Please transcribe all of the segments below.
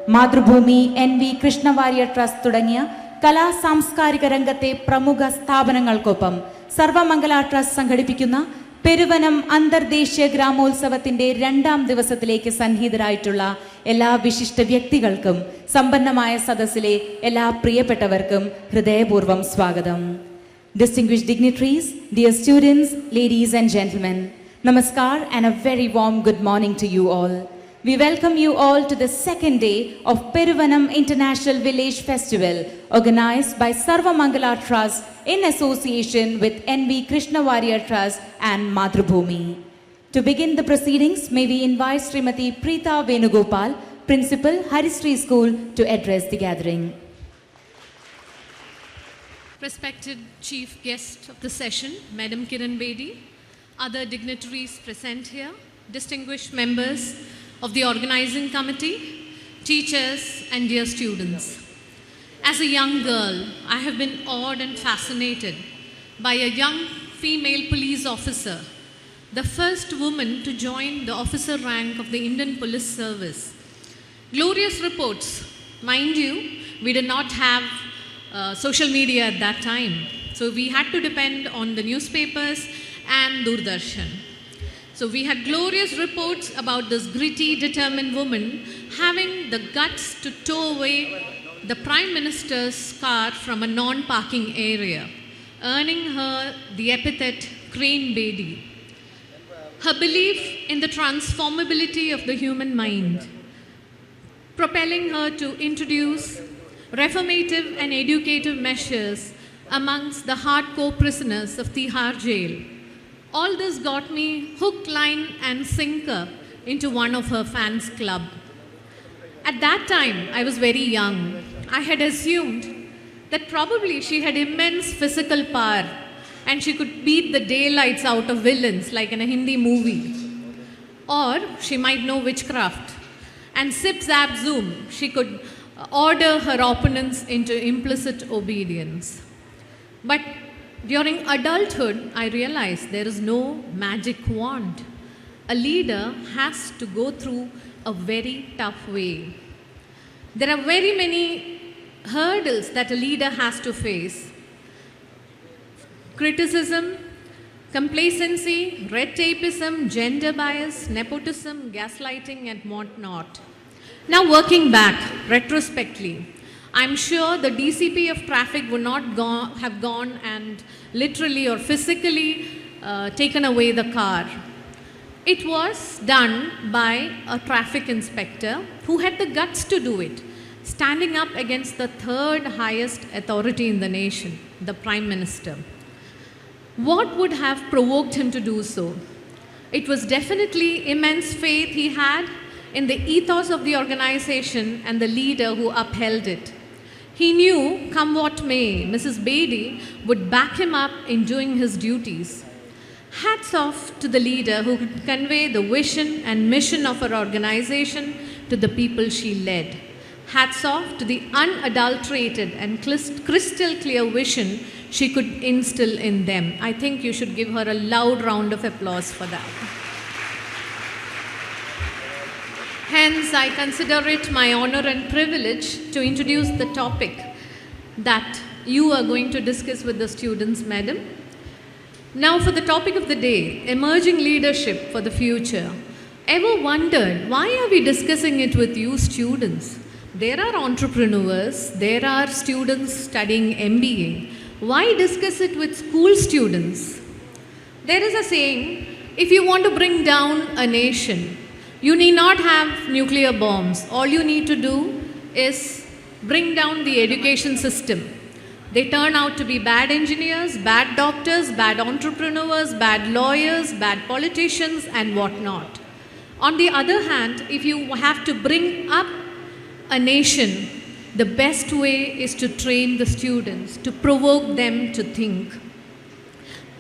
Mathrubhumi, Krishna Trust തുടങ്ങിയ കലാ സാംസ്കാരിക രംഗത്തെ പ്രമുഖ സ്ഥാപനങ്ങൾക്കൊപ്പം സർവമംഗല ട്രസ്റ്റ് സംഘടിപ്പിക്കുന്ന പെരുവനം അന്തർദേശീയ ഗ്രാമോത്സവത്തിന്റെ 2ാം ദിവസത്തിലേക്ക് സന്നിഹിതരായിട്ടുള്ള എല്ലാ വിശിഷ്ട വ്യക്തികൾക്കും സമ്പന്നമായ സദസ്സിലെ എല്ലാ പ്രിയപ്പെട്ടവർക്കും ഹൃദയപൂർവ്വം സ്വാഗതം. Distinguished dignitaries, dear students, ladies and gentlemen, namaskar and a very warm good morning to you all. We welcome you all to the 2nd day of Peruvanam International Village Festival, organized by Sarvamangala Trust in association with Krishna Trust and Mathrubhumi. To begin the proceedings, may we invite Srimati Preeta Venugopal, Principal, Haristri School, to address the gathering. Respected Chief Guest of the session, Madam Kiran Bedi, other dignitaries present here, distinguished members of the organizing committee, teachers and dear students. As a young girl, I have been awed and fascinated by a young female police officer, the first woman to join the officer rank of the Indian Police Service. Glorious reports. Mind you, we did not have social media at that time, so we had to depend on the newspapers and Doordarshan. So we had glorious reports about this gritty, determined woman having the guts to tow away the Prime Minister's car from a non-parking area, earning her the epithet Kiran Bedi. Her belief in the transformability of the human mind, propelling her to introduce reformative and educative measures amongst the hardcore prisoners of Tihar jail. All this got me hook, line and sinker into one of her fans club. At that time, I was very young. I had assumed that probably she had immense physical power and she could beat the daylights out of villains like in a Hindi movie. Or she might know witchcraft. And zip zap zoom, she could order her opponents into implicit obedience. But during adulthood, I realized there is no magic wand. A leader has to go through a very tough way. There are very many hurdles that a leader has to face. Criticism, complacency, red tapeism, gender bias, nepotism, gaslighting and whatnot. Now working back, retrospectively, I'm sure the DCP of traffic would not have gone and literally or physically taken away the car. It was done by a traffic inspector who had the guts to do it, standing up against the 3rd highest authority in the nation, the Prime Minister. What would have provoked him to do so? It was definitely immense faith he had in the ethos of the organization and the leader who upheld it. He knew, come what may, Mrs. Bedi would back him up in doing his duties. Hats off to the leader who could convey the vision and mission of her organization to the people she led. Hats off to the unadulterated and crystal clear vision she could instill in them. I think you should give her a loud round of applause for that. Hence, I consider it my honor and privilege to introduce the topic that you are going to discuss with the students, madam. Now, for the topic of the day, emerging leadership for the future. Ever wondered why are we discussing it with you students? There are entrepreneurs, there are students studying MBA. Why discuss it with school students? There is a saying, if you want to bring down a nation, you need not have nuclear bombs. All you need to do is bring down the education system. They turn out to be bad engineers, bad doctors, bad entrepreneurs, bad lawyers, bad politicians and whatnot. On the other hand, if you have to bring up a nation, the best way is to train the students, to provoke them to think.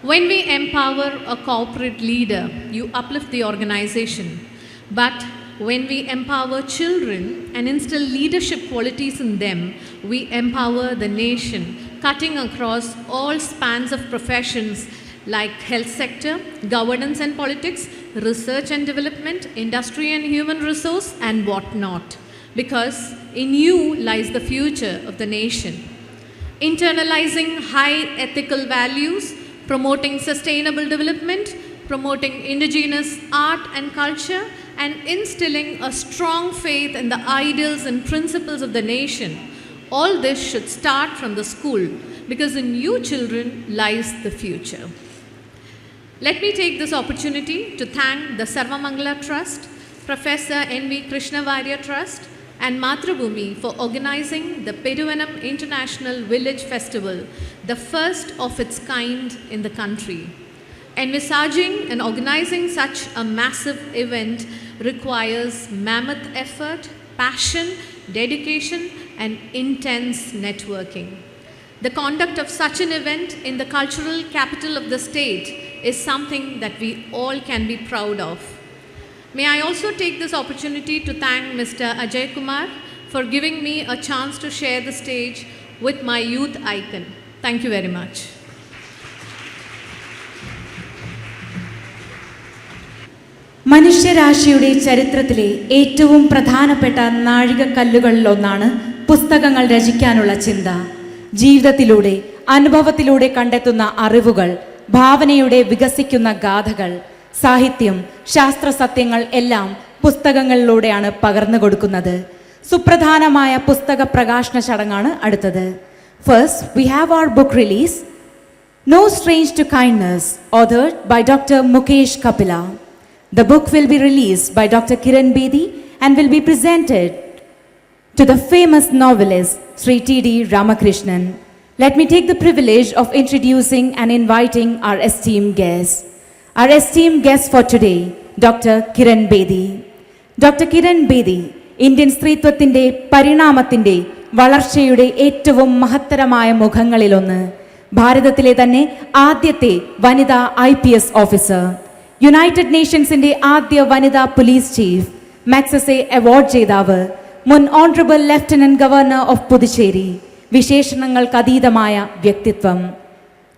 When we empower a corporate leader, you uplift the organization. But when we empower children and instill leadership qualities in them, we empower the nation, cutting across all spans of professions like health sector, governance and politics, research and development, industry and human resource, and whatnot. because in you lies the future of the nation. Internalizing high ethical values, promoting sustainable development, promoting indigenous art and culture, and instilling a strong faith in the ideals and principles of the nation. All this should start from the school, because in you children lies the future. Let me take this opportunity to thank the Sarvamangala Trust, Professor N.V. Krishna Trust, and Mathrubhumi for organizing the Peruvanam International Village Festival, the first of its kind in the country. Envisaging and organizing such a massive event requires mammoth effort, passion, dedication, and intense networking. The conduct of such an event in the cultural capital of the state is something that we all can be proud of. May I also take this opportunity to thank Mr. Ajay Kumar for giving me a chance to share the stage with my youth icon. Thank you very much. മനുഷ്യരാശിയുടെ ചരിത്രത്തിലെ ഏറ്റവും പ്രധാനപ്പെട്ട നാഴികക്കല്ലുകളിലൊന്നാണ് പുസ്തകങ്ങൾ രചിക്കാനുള്ള ചിന്ത. ജീവിതത്തിലൂടെ അനുഭവത്തിലൂടെ കണ്ടെത്തുന്ന അറിവുകൾ, ഭാവനയുടെ വികസിക്കുന്ന ഗാഥകൾ, സാഹിത്യം, ശാസ്ത്ര സത്യങ്ങൾ എല്ലാം പുസ്തകങ്ങളിലൂടെയാണ് പകർന്നു കൊടുക്കുന്നത്. സുപ്രധാനമായ പുസ്തക പ്രകാശന ചടങ്ങാണ് അടുത്തത്. First we have our book release, No Strange to Kindness, authored by Dr. Mukesh Kapila. The book will be released by Dr. Kiran Bedi and will be presented to the famous novelist Sri T.D. Ramakrishnan. Let me take the privilege of introducing and inviting our esteemed guests. Our esteemed guest for today, Dr. Kiran Bedi. Dr. Kiran Bedi, Indian സ്ത്രീത്വത്തിന്റെ പരിണാമത്തിന്റെ വളർച്ചയുടെ ഏറ്റവും മഹത്തരമായ മുഖങ്ങളിലൊന്ന്. ഭാരതത്തിലെ തന്നെ ആദ്യത്തെ വനിതാ IPS officer, United നേഷൻസിന്റെ ആദ്യ വനിതാ police chief, മാക്സസെ award ജേതാവ്, മുൻ honourable lieutenant governor of Puducherry, വിശേഷണങ്ങൾക്ക് അതീതമായ വ്യക്തിത്വം.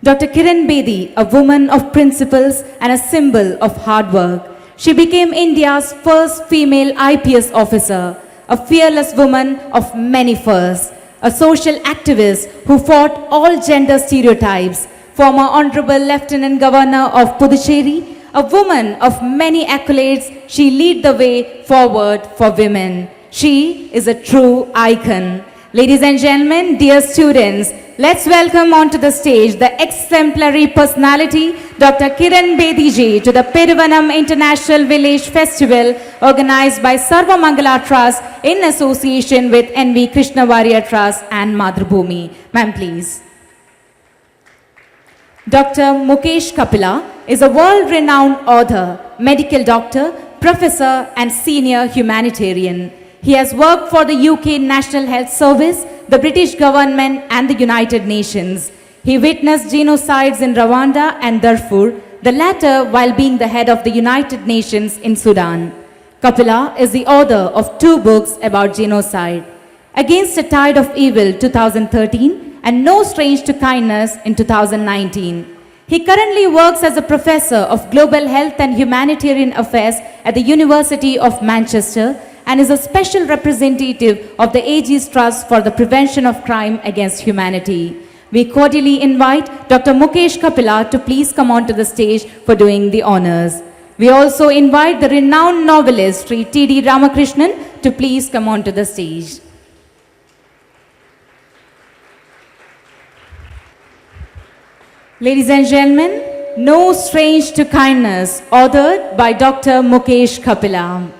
Dr. Kiran Bedi, a woman of principles and a symbol of hard work. She became India's first female IPS officer, a fearless woman of many firsts, a social activist who fought all gender stereotypes, former Honorable Lieutenant Governor of Puducherry, a woman of many accolades. She lead the way forward for women. She is a true icon. Ladies and gentlemen, dear students, let's welcome onto the stage the exemplary personality, Dr. Kiran Bedi ji, to the Peruvanam International Village Festival organized by Sarvamangala Trust in association with N.V. Krishna Trust and Mathrubhumi. Ma'am, please. Dr. Mukesh Kapila is a world-renowned author, medical doctor, professor, and senior humanitarian. He has worked for the UK National Health Service, the British government, and the United Nations. He witnessed genocides in Rwanda and Darfur, the latter while being the head of the United Nations in Sudan. Kapila is the author of 2 books about genocide, Against a Tide of Evil 2013 and No Strange to Kindness in 2019. He currently works as a professor of global health and humanitarian affairs at the University of Manchester and is a special representative of the Aegis Trust for the Prevention of Crime Against Humanity. We cordially invite Dr. Mukesh Kapila to please come onto the stage for doing the honors. We also invite the renowned novelist Sri T.D. Ramakrishnan to please come onto the stage. Ladies and gentlemen, No Strange to Kindness, authored by Dr. Mukesh Kapila.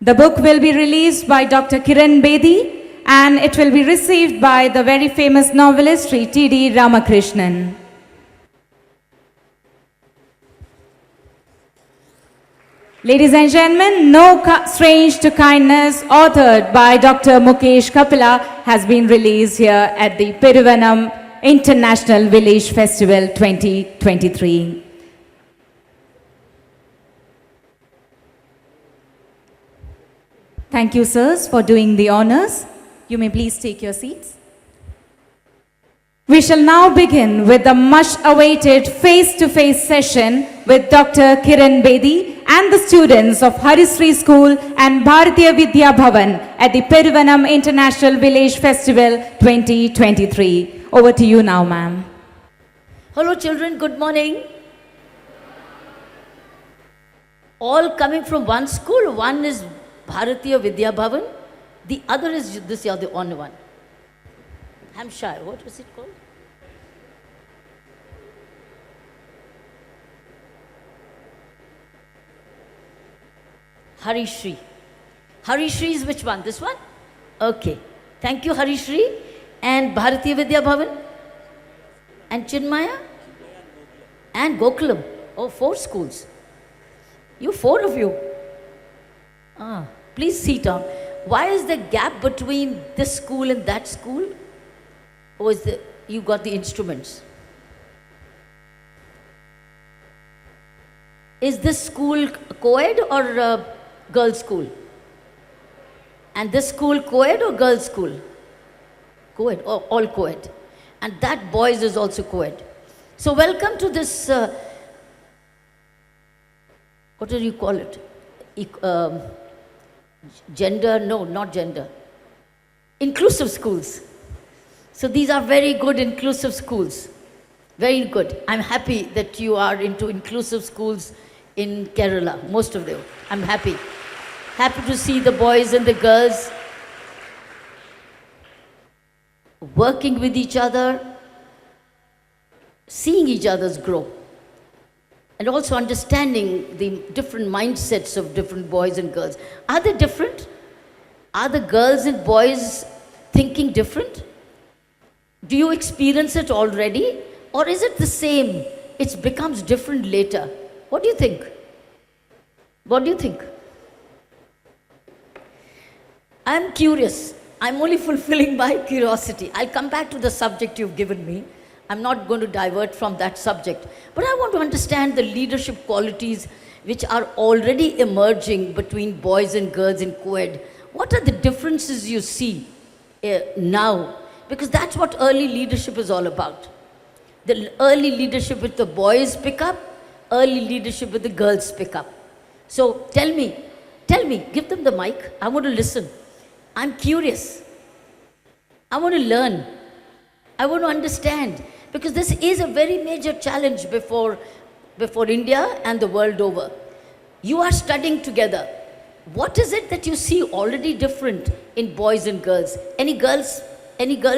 The book will be released by Dr. Kiran Bedi and it will be received by the very famous novelist Sri T.D. Ramakrishnan. Ladies and gentlemen, No Strange to Kindness, authored by Dr. Mukesh Kapila, has been released here at the Peruvanam International Village Festival 2023. Thank you, sirs, for doing the honors. You may please take your seats. We shall now begin with the much-awaited face-to-face session with Dr. Kiran Bedi and the students of Harisri School and Bharatiya Vidya Bhavan at the Peruvanam International Village Festival 2023. Over to you now, ma'am. Hello children, good morning. All coming from one school. One is Bharatiya Vidya Bhavan. The other is this year, the only one. Hampshire, what was it called? Harishri. Harishri is which one? This one? Okay. Thank you, Harishri. And Bharatiya Vidya Bhavan? And Chinmaya? And Gokulam. Oh, 4 schools. You 4 of you. Please sit down. Why is the gap between this school and that school? Or is you got the instruments? Is this school co-ed or girls' school? And this school co-ed or girls' school? Co-ed, all co-ed. And that boys is also co-ed. So welcome to this, what do you call it? Gender, no, not gender. Inclusive schools. So these are very good inclusive schools. Very good. I'm happy that you are into inclusive schools in Kerala, most of them. I'm happy. Happy to see the boys and the girls working with each other, seeing each other's grow, and also understanding the different mindsets of different boys and girls. Are they different? Are the girls and boys thinking different? Do you experience it already? Or is it the same? It becomes different later. What do you think? What do you think? I'm curious. I'm only fulfilling my curiosity. I'll come back to the subject you've given me. I'm not going to divert from that subject. But I want to understand the leadership qualities which are already emerging between boys and girls in co-ed. What are the differences you see now? Because that's what early leadership is all about. The early leadership with the boys pick up, early leadership with the girls pick up. So tell me, give them the mic. I want to listen. I'm curious. I want to learn. I want to understand. Because this is a very major challenge before India and the world over. You are studying together. What is it that you see already different in boys and girls? Any girl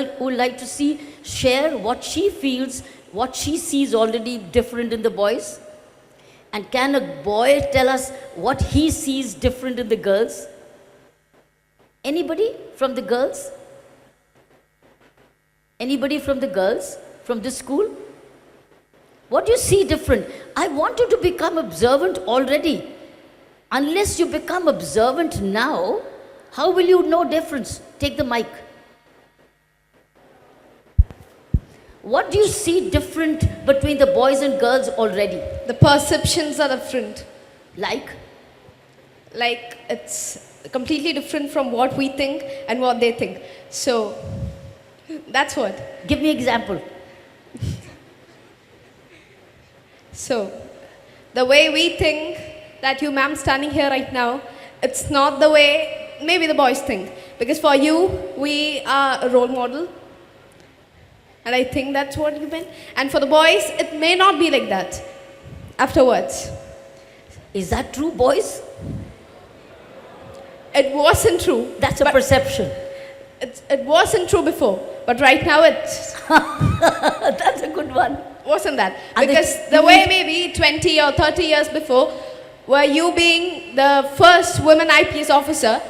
who would like to share what she feels, what she sees already different in the boys? And can a boy tell us what he sees different in the girls? Anybody from the girls? Anybody from the girls? From this school? What do you see different? I want you to become observant already. Unless you become observant now, how will you know difference? Take the mic. What do you see different between the boys and girls already? The perceptions are different. Like? Like it's completely different from what we think and what they think. So that's what. Give me example. So the way we think that you ma'am standing here right now, it's not the way maybe the boys think. Because for you, we are a role model. And I think that's what you meant. And for the boys, it may not be like that afterwards. Is that true, boys? It wasn't true. That's a perception. It wasn't true before. But right now it's... That's a good one. Wasn't that? And because the way maybe 20 or 30 years before, were you being the first woman IPS officer,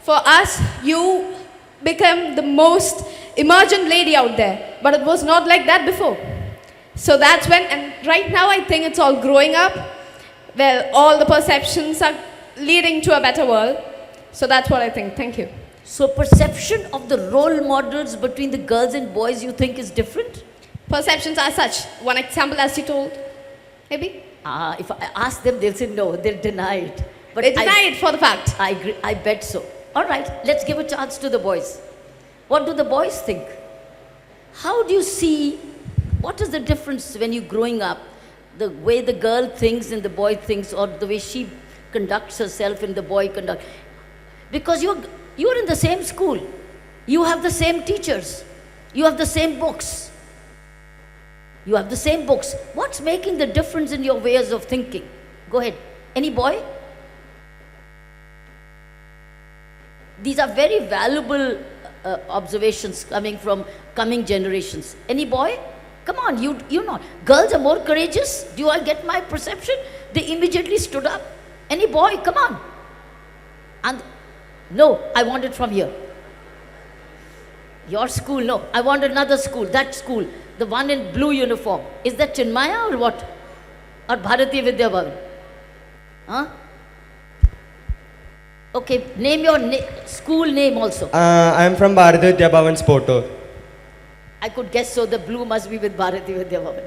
for us, you became the most emergent lady out there. But it was not like that before. So that's when, and right now I think it's all growing up. Well, all the perceptions are leading to a better world. So that's what I think. Thank you. So perception of the role models between the girls and boys you think is different? Perceptions are such. One example as you told, maybe? If I ask them, they'll say no, they'll deny it. But They deny it for the fact. I agree, I bet so. All right, let's give a chance to the boys. What do the boys think? how do you see, what is the difference when you're growing up? The way the girl thinks and the boy thinks, or the way she conducts herself and the boy conducts. Because you're in the same school. You have the same teachers. You have the same books. You have the same books. What's making the difference in your ways of thinking? Go ahead. Any boy? These are very valuable observations coming from coming generations. Any boy? Come on, you know. Girls are more courageous. Do I get my perception? They immediately stood up. Any boy? Come on. And no, I want it from here. Your school? No. I want another school. That school. The one in blue uniform. Is that Chinmaya or what? Or Bharatiya Vidya Bhavan? Huh? Okay, name your school name also. I am from Bharatiya Vidya Bhavan Sporto. I could guess so. The blue must be with Bharatiya Vidya Bhavan.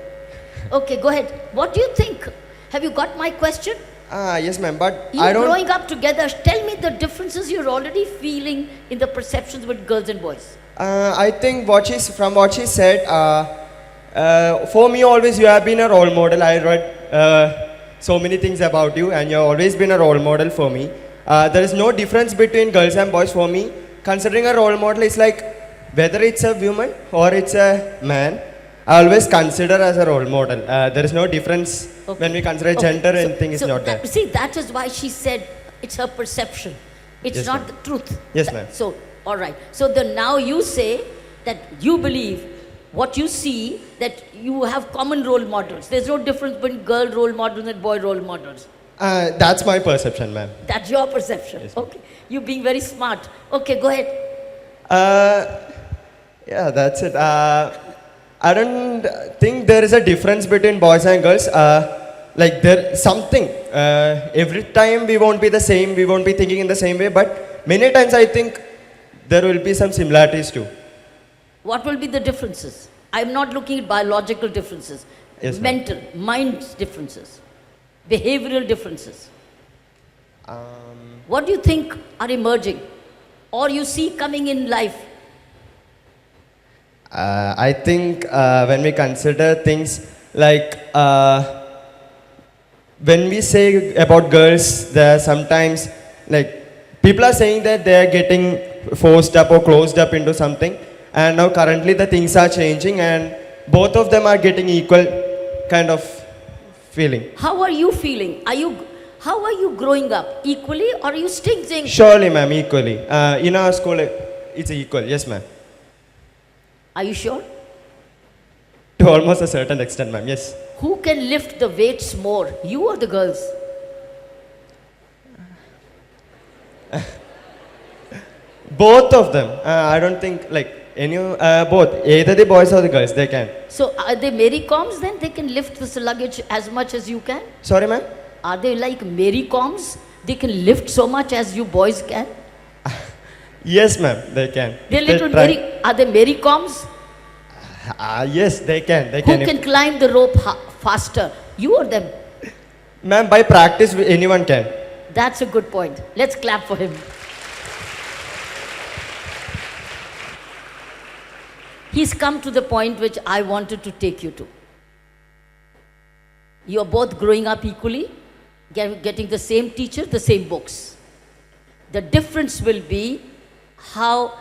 Okay, go ahead. What do you think? Have you got my question? Yes, ma'am, but You I don't. growing up together, tell me the differences you're already feeling in the perceptions with girls and boys. I think what she said, for me always you have been a role model. I read so many things about you, and you have always been a role model for me. There is no difference between girls and boys for me. Considering a role model is like whether it's a woman or it's a man, I always consider as a role model. There is no difference when we consider gender. Anything is not there. See, that is why she said it's her perception. It's Yes, not ma'am. the truth. Yes, ma'am. So, all right. So now you say that you believe what you see, that you have common role models. There's no difference between girl role models and boy role models. That's my perception, ma'am. That's your perception. Yes, ma'am. Okay. You being very smart. Okay, go ahead. Yeah, that's it. I don't think there is a difference between boys and girls. Like there something. Every time we won't be the same. We won't be thinking in the same way. But many times I think there will be some similarities too. What will be the differences? I'm not looking at biological differences. Yes, ma'am. Mental, mind differences, behavioral differences. What do you think are emerging or you see coming in life? I think when we consider things like when we say about girls, there are sometimes like people are saying that they are getting forced up or closed up into something, and now currently the things are changing and both of them are getting equal kind of feeling. How are you feeling? How are you growing up? Equally, or are you still saying? Surely, ma'am, equally. In our school, it's equal. Yes, ma'am. Are you sure? To almost a certain extent, ma'am. Yes. Who can lift the weights more, you or the girls? Both of them. I don't think like any both. Either the boys or the girls, they can. So are they Mary Coms then? They can lift this luggage as much as you can? Sorry, ma'am. Are they like Mary Coms? They can lift so much as you boys can? Yes, ma'am. They can. They're They little try. Are they Mary Coms? Yes, they can. They Who can. can climb the rope faster? You or them? Ma'am, by practice, anyone can. That's a good point. Let's clap for him. He's come to the point which I wanted to take you to. You're both growing up equally, getting the same teacher, the same books. The difference will be how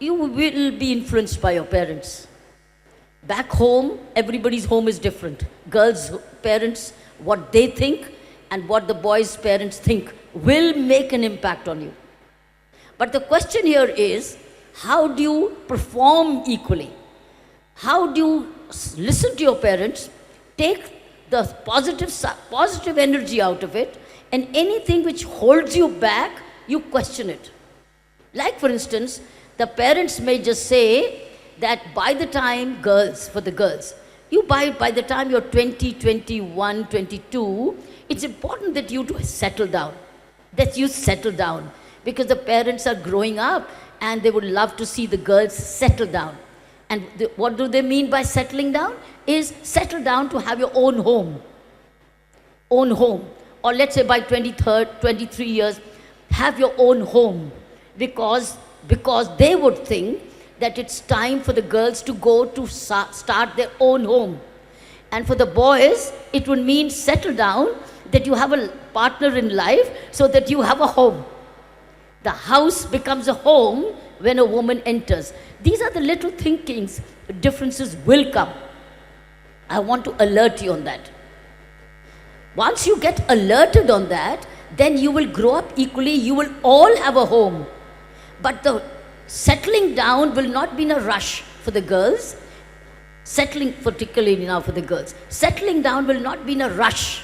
you will be influenced by your parents. Back home, everybody's home is different. Girls' parents, what they think and what the boys' parents think will make an impact on you. But the question here is, how do you perform equally? How do you listen to your parents, take the positive energy out of it, and anything which holds you back, you question it. Like for instance, the parents may just say that by the time for the girls, by the time you're 20, 21, 22, it's important that you settle down. That you settle down. Because the parents are growing up and they would love to see the girls settle down. And what do they mean by settling down? Is settle down to have your own home. Own home. Or let's say by 23 years, have your own home. Because they would think that it's time for the girls to go to start their own home. And for the boys, it would mean settle down, that you have a partner in life so that you have a home. The house becomes a home when a woman enters. These are the little thinkings, differences will come. I want to alert you on that. Once you get alerted on that, then you will grow up equally, you will all have a home. But the settling down will not be in a rush for the girls. Settling, particularly now for the girls, settling down will not be in a rush.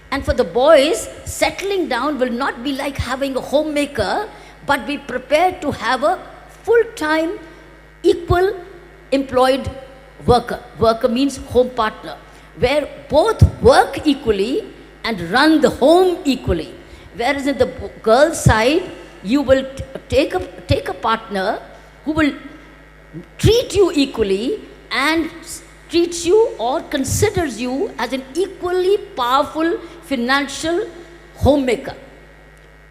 And for the boys, settling down will not be like having a homemaker, but be prepared to have a full-time, equal employed worker. Worker means home partner, where both work equally and run the home equally. Whereas in the girls' side, you will take a partner who will treat you equally and treats you or considers you as an equally powerful financial homemaker.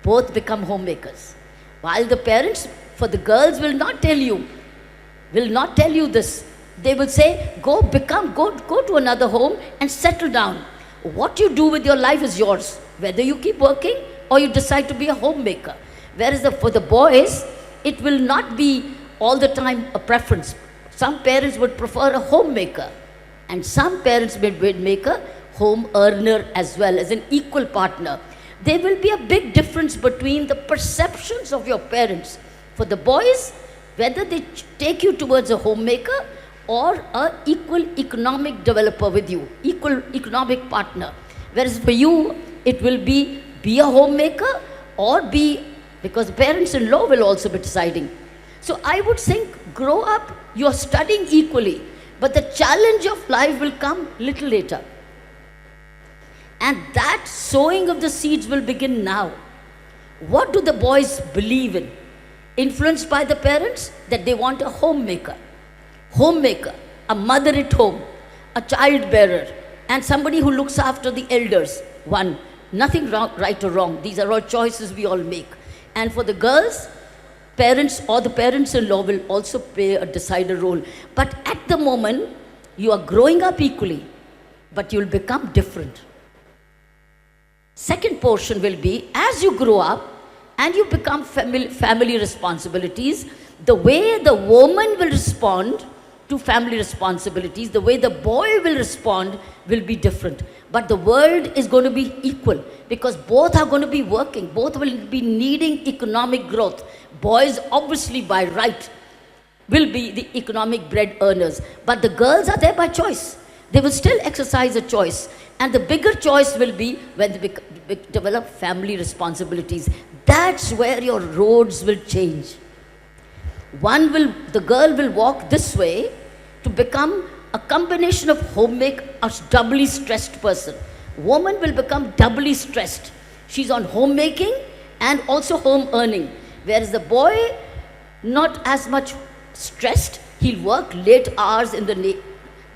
Both become homemakers. While the parents, for the girls, will not tell you this. They will say, go to another home and settle down. What you do with your life is yours, whether you keep working or you decide to be a homemaker. Whereas for the boys, it will not be all the time a preference. Some parents would prefer a homemaker, and some parents would make a home earner as well, as an equal partner. There will be a big difference between the perceptions of your parents. For the boys, whether they take you towards a homemaker or an equal economic developer with you, equal economic partner. Whereas for you, it will be a homemaker or because parents-in-law will also be deciding. So I would think, grow up, you are studying equally, but the challenge of life will come little later. And that sowing of the seeds will begin now. What do the boys believe in? Influenced by the parents, that they want a homemaker, a mother at home, a child bearer, and somebody who looks after the elders. One, nothing wrong, right or wrong. These are all choices we all make. And for the girls, parents or the parents-in-law will also play a decider role. But at the moment, you are growing up equally, but you will become different. Second portion will be, as you grow up and you become family responsibilities, the way the woman will respond to family responsibilities, the way the boy will respond will be different. But the world is going to be equal, because both are going to be working, both will be needing economic growth. Boys, obviously by right, will be the economic bread earners, but the girls are there by choice. They will still exercise a choice, and the bigger choice will be when they develop family responsibilities. That's where your roads will change. The girl will walk this way to become a combination of homemaker, a doubly stressed person. Woman will become doubly stressed. She's on homemaking and also home earning. Whereas the boy, not as much stressed, he'll work late hours in the day,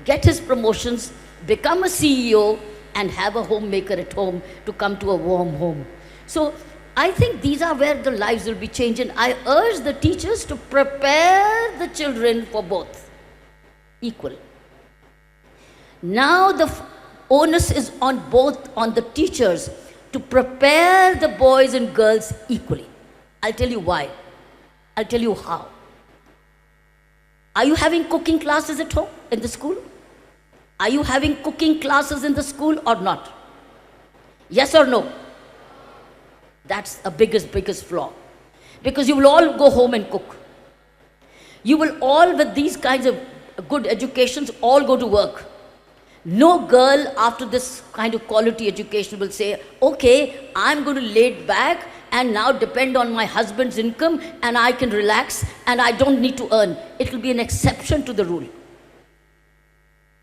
get his promotions, become a CEO, and have a homemaker at home to come to a warm home. So I think these are where the lives will be changed, and I urge the teachers to prepare the children for both, equal. Now the onus is on the teachers to prepare the boys and girls equally. I'll tell you why. I'll tell you how. Are you having cooking classes at home, in the school? Are you having cooking classes in the school or not? Yes or no? That's the biggest flaw. Because you will all go home and cook. You will all, with these kinds of good educations, all go to work. No girl after this kind of quality education will say, okay, I'm going to lay back and now depend on my husband's income and I can relax and I don't need to earn. It will be an exception to the rule.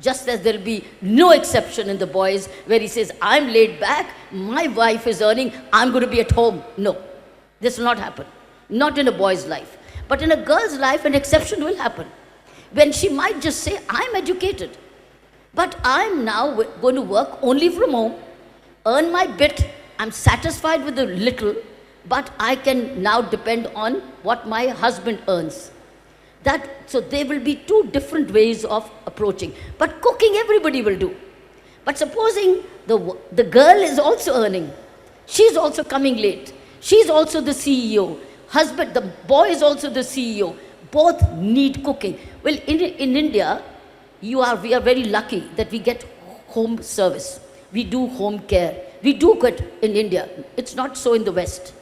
Just as there will be no exception in the boys where he says, I'm laid back, my wife is earning, I'm going to be at home. No, this will not happen. Not in a boy's life. But in a girl's life, an exception will happen. When she might just say, I'm educated, but I'm now going to work only from home, earn my bit, I'm satisfied with the little, but I can now depend on what my husband earns. So there will be two different ways of approaching. But cooking everybody will do. But supposing the girl is also earning, she's also coming late, she's also the CEO, husband, the boy is also the CEO, both need cooking. Well, in India, we are very lucky that we get home service. We do home care. We do good in India. It's not so in the West.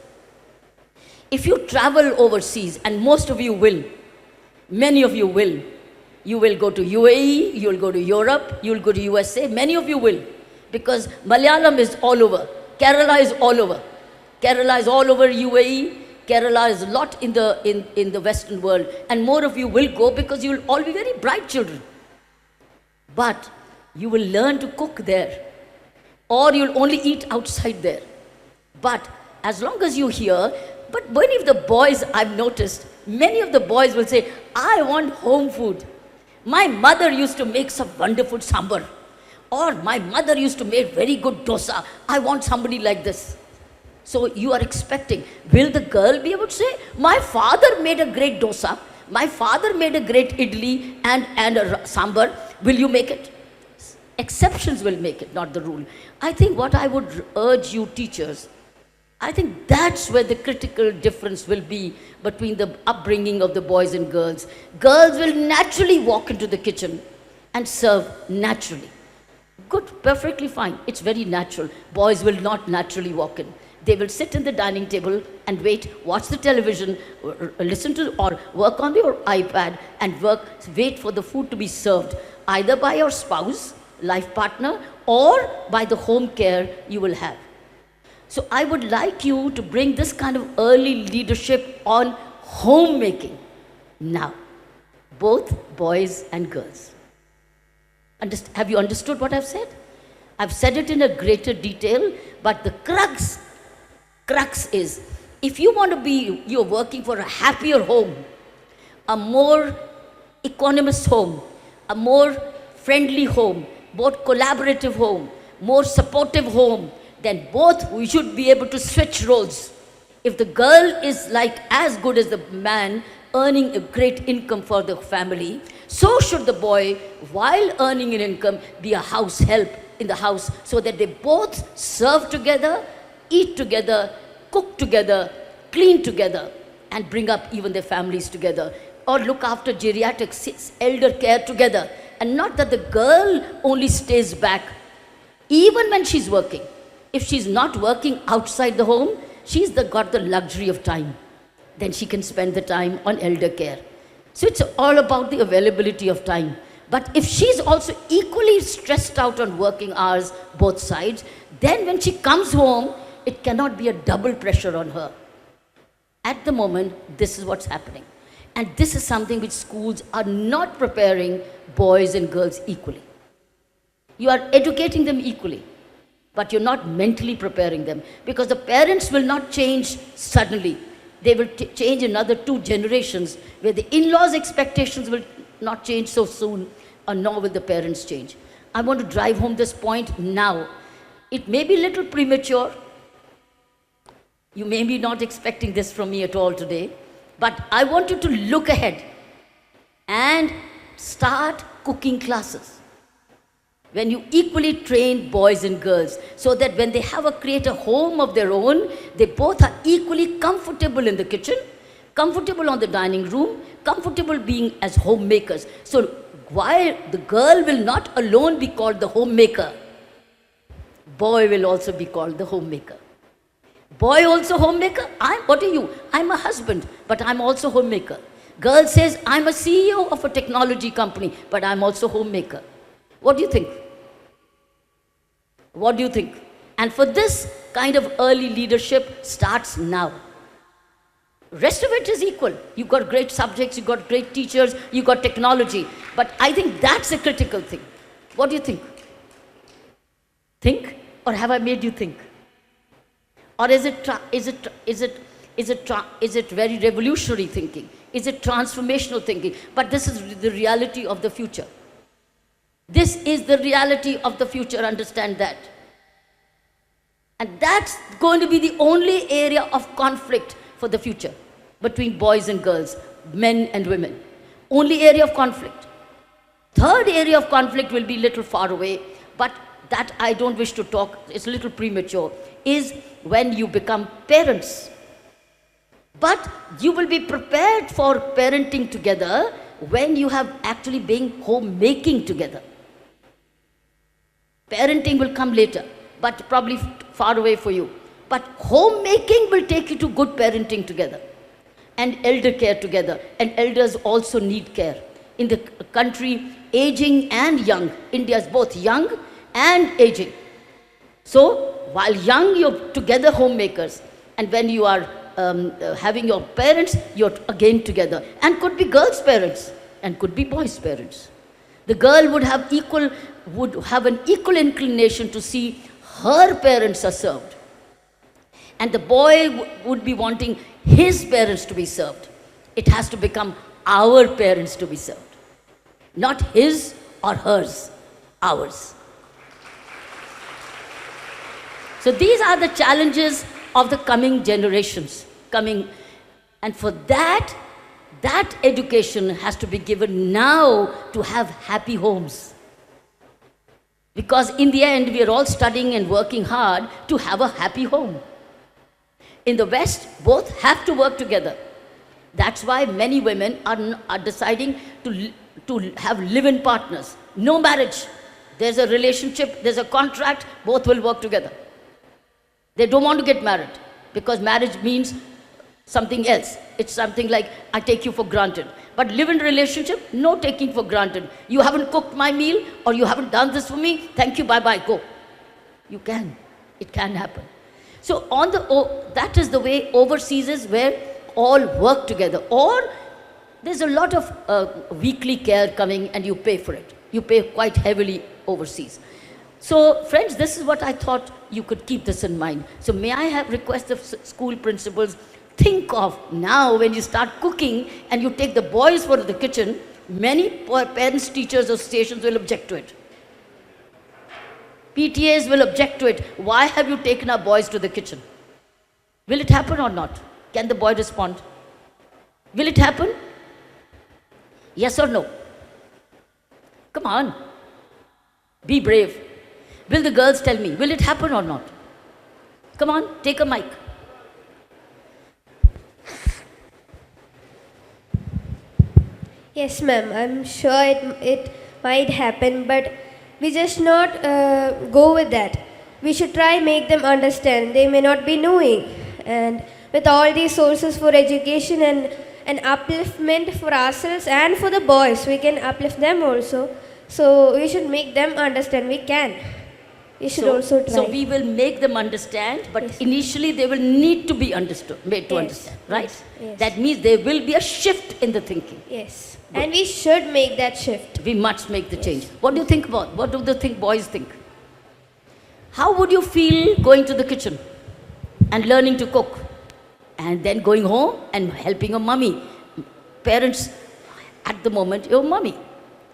If you travel overseas, and most of you will, many of you will go to UAE, you will go to Europe, you will go to USA, many of you will, because Malayalam is all over, Kerala is all over. Kerala is all over UAE, Kerala is a lot in the Western world, and more of you will go because you will all be very bright children. But you will learn to cook there, or you'll only eat outside there. But as long as you're here, but many of the boys, I've noticed, many of the boys will say, I want home food. My mother used to make some wonderful sambar. Or my mother used to make very good dosa. I want somebody like this. So you are expecting, will the girl be able to say, my father made a great dosa, my father made a great idli and a sambar, will you make it? Exceptions will make it, not the rule. I think what I would urge you teachers, I think that's where the critical difference will be between the upbringing of the boys and girls. Girls will naturally walk into the kitchen and serve naturally. Good, perfectly fine. It's very natural. Boys will not naturally walk in. They will sit in the dining table and wait, watch the television, listen to or work on your iPad and wait for the food to be served either by your spouse, life partner, or by the home care you will have. So I would like you to bring this kind of early leadership on homemaking now, both boys and girls. Have you understood what I've said? I've said it in a greater detail, but the crux is, if you want to be, you're working for a happier home, a more economous home, a more friendly home, more collaborative home, more supportive home, then both we should be able to switch roles. If the girl is like as good as the man, earning a great income for the family, so should the boy, while earning an income, be a house help in the house, so that they both serve together, eat together, cook together, clean together, and bring up even their families together, or look after geriatrics, elder care together. And not that the girl only stays back, even when she's working. If she's not working outside the home, she's got the luxury of time. Then she can spend the time on elder care. So it's all about the availability of time. But if she's also equally stressed out on working hours, both sides, then when she comes home, it cannot be a double pressure on her. At the moment, this is what's happening. And this is something which schools are not preparing boys and girls equally. You are educating them equally, but you're not mentally preparing them, because the parents will not change suddenly. They will change another 2 generations, where the in-laws' expectations will not change so soon, or nor will the parents change. I want to drive home this point now. It may be a little premature. You may be not expecting this from me at all today, but I want you to look ahead and start cooking classes. When you equally train boys and girls, so that when they create a home of their own, they both are equally comfortable in the kitchen, comfortable on the dining room, comfortable being as homemakers. So while the girl will not alone be called the homemaker, boy will also be called the homemaker. Boy also homemaker? What are you? I'm a husband, but I'm also homemaker. Girl says, I'm a CEO of a technology company, but I'm also homemaker. What do you think? What do you think? And for this kind of early leadership starts now. Rest of it is equal. You've got great subjects, you've got great teachers, you've got technology. But I think that's a critical thing. What do you think? Think? Or have I made you think? Or is it very revolutionary thinking? Is it transformational thinking? But this is the reality of the future. This is the reality of the future, understand that. And that's going to be the only area of conflict for the future between boys and girls, men and women. Only area of conflict. Third area of conflict will be little far away, but that I don't wish to talk, it's a little premature, is when you become parents. But you will be prepared for parenting together when you have actually been homemaking together. Parenting will come later, but probably far away for you. But homemaking will take you to good parenting together and elder care together. And elders also need care. In the country, aging and young, India is both young and aging. So while young, you're together homemakers, and when you are having your parents, you're again together. And could be girls' parents and could be boys' parents. The girl would have an equal inclination to see her parents are served. And the boy would be wanting his parents to be served. It has to become our parents to be served. Not his or hers, ours. So these are the challenges of the coming generations. And for that education has to be given now to have happy homes. Because in the end, we are all studying and working hard to have a happy home. In the West, both have to work together. That's why many women are deciding to have live-in partners. No marriage. There's a relationship, there's a contract, both will work together. They don't want to get married because marriage means something else. It's something like, I take you for granted. But live-in relationship, no taking for granted. You haven't cooked my meal or you haven't done this for me, thank you, bye-bye, go. You can. It can happen. So that is the way overseas is, where all work together. Or there's a lot of weekly care coming and you pay for it. You pay quite heavily overseas. So friends, this is what I thought you could keep this in mind. So may I request the school principals, think of now when you start cooking and you take the boys for the kitchen, many parents, teachers, associations will object to it. PTAs will object to it. Why have you taken our boys to the kitchen? Will it happen or not? Can the boy respond? Will it happen? Yes or no? Come on. Be brave. Will the girls tell me? Will it happen or not? Come on, take a mic. Yes, ma'am. I'm sure it might happen, but we just not go with that. We should try make them understand. They may not be knowing. And with all these sources for education and upliftment for ourselves and for the boys, we can uplift them also. So we should make them understand. We can. We should also try. So we will make them understand, but yes, initially they will need to be made to understand, right? Yes, yes. That means there will be a shift in the thinking. Yes. Good. And we should make that shift. We must make the change. What do you think about? What do the boys think? How would you feel going to the kitchen and learning to cook and then going home and helping your mummy? Parents, at the moment, your mummy,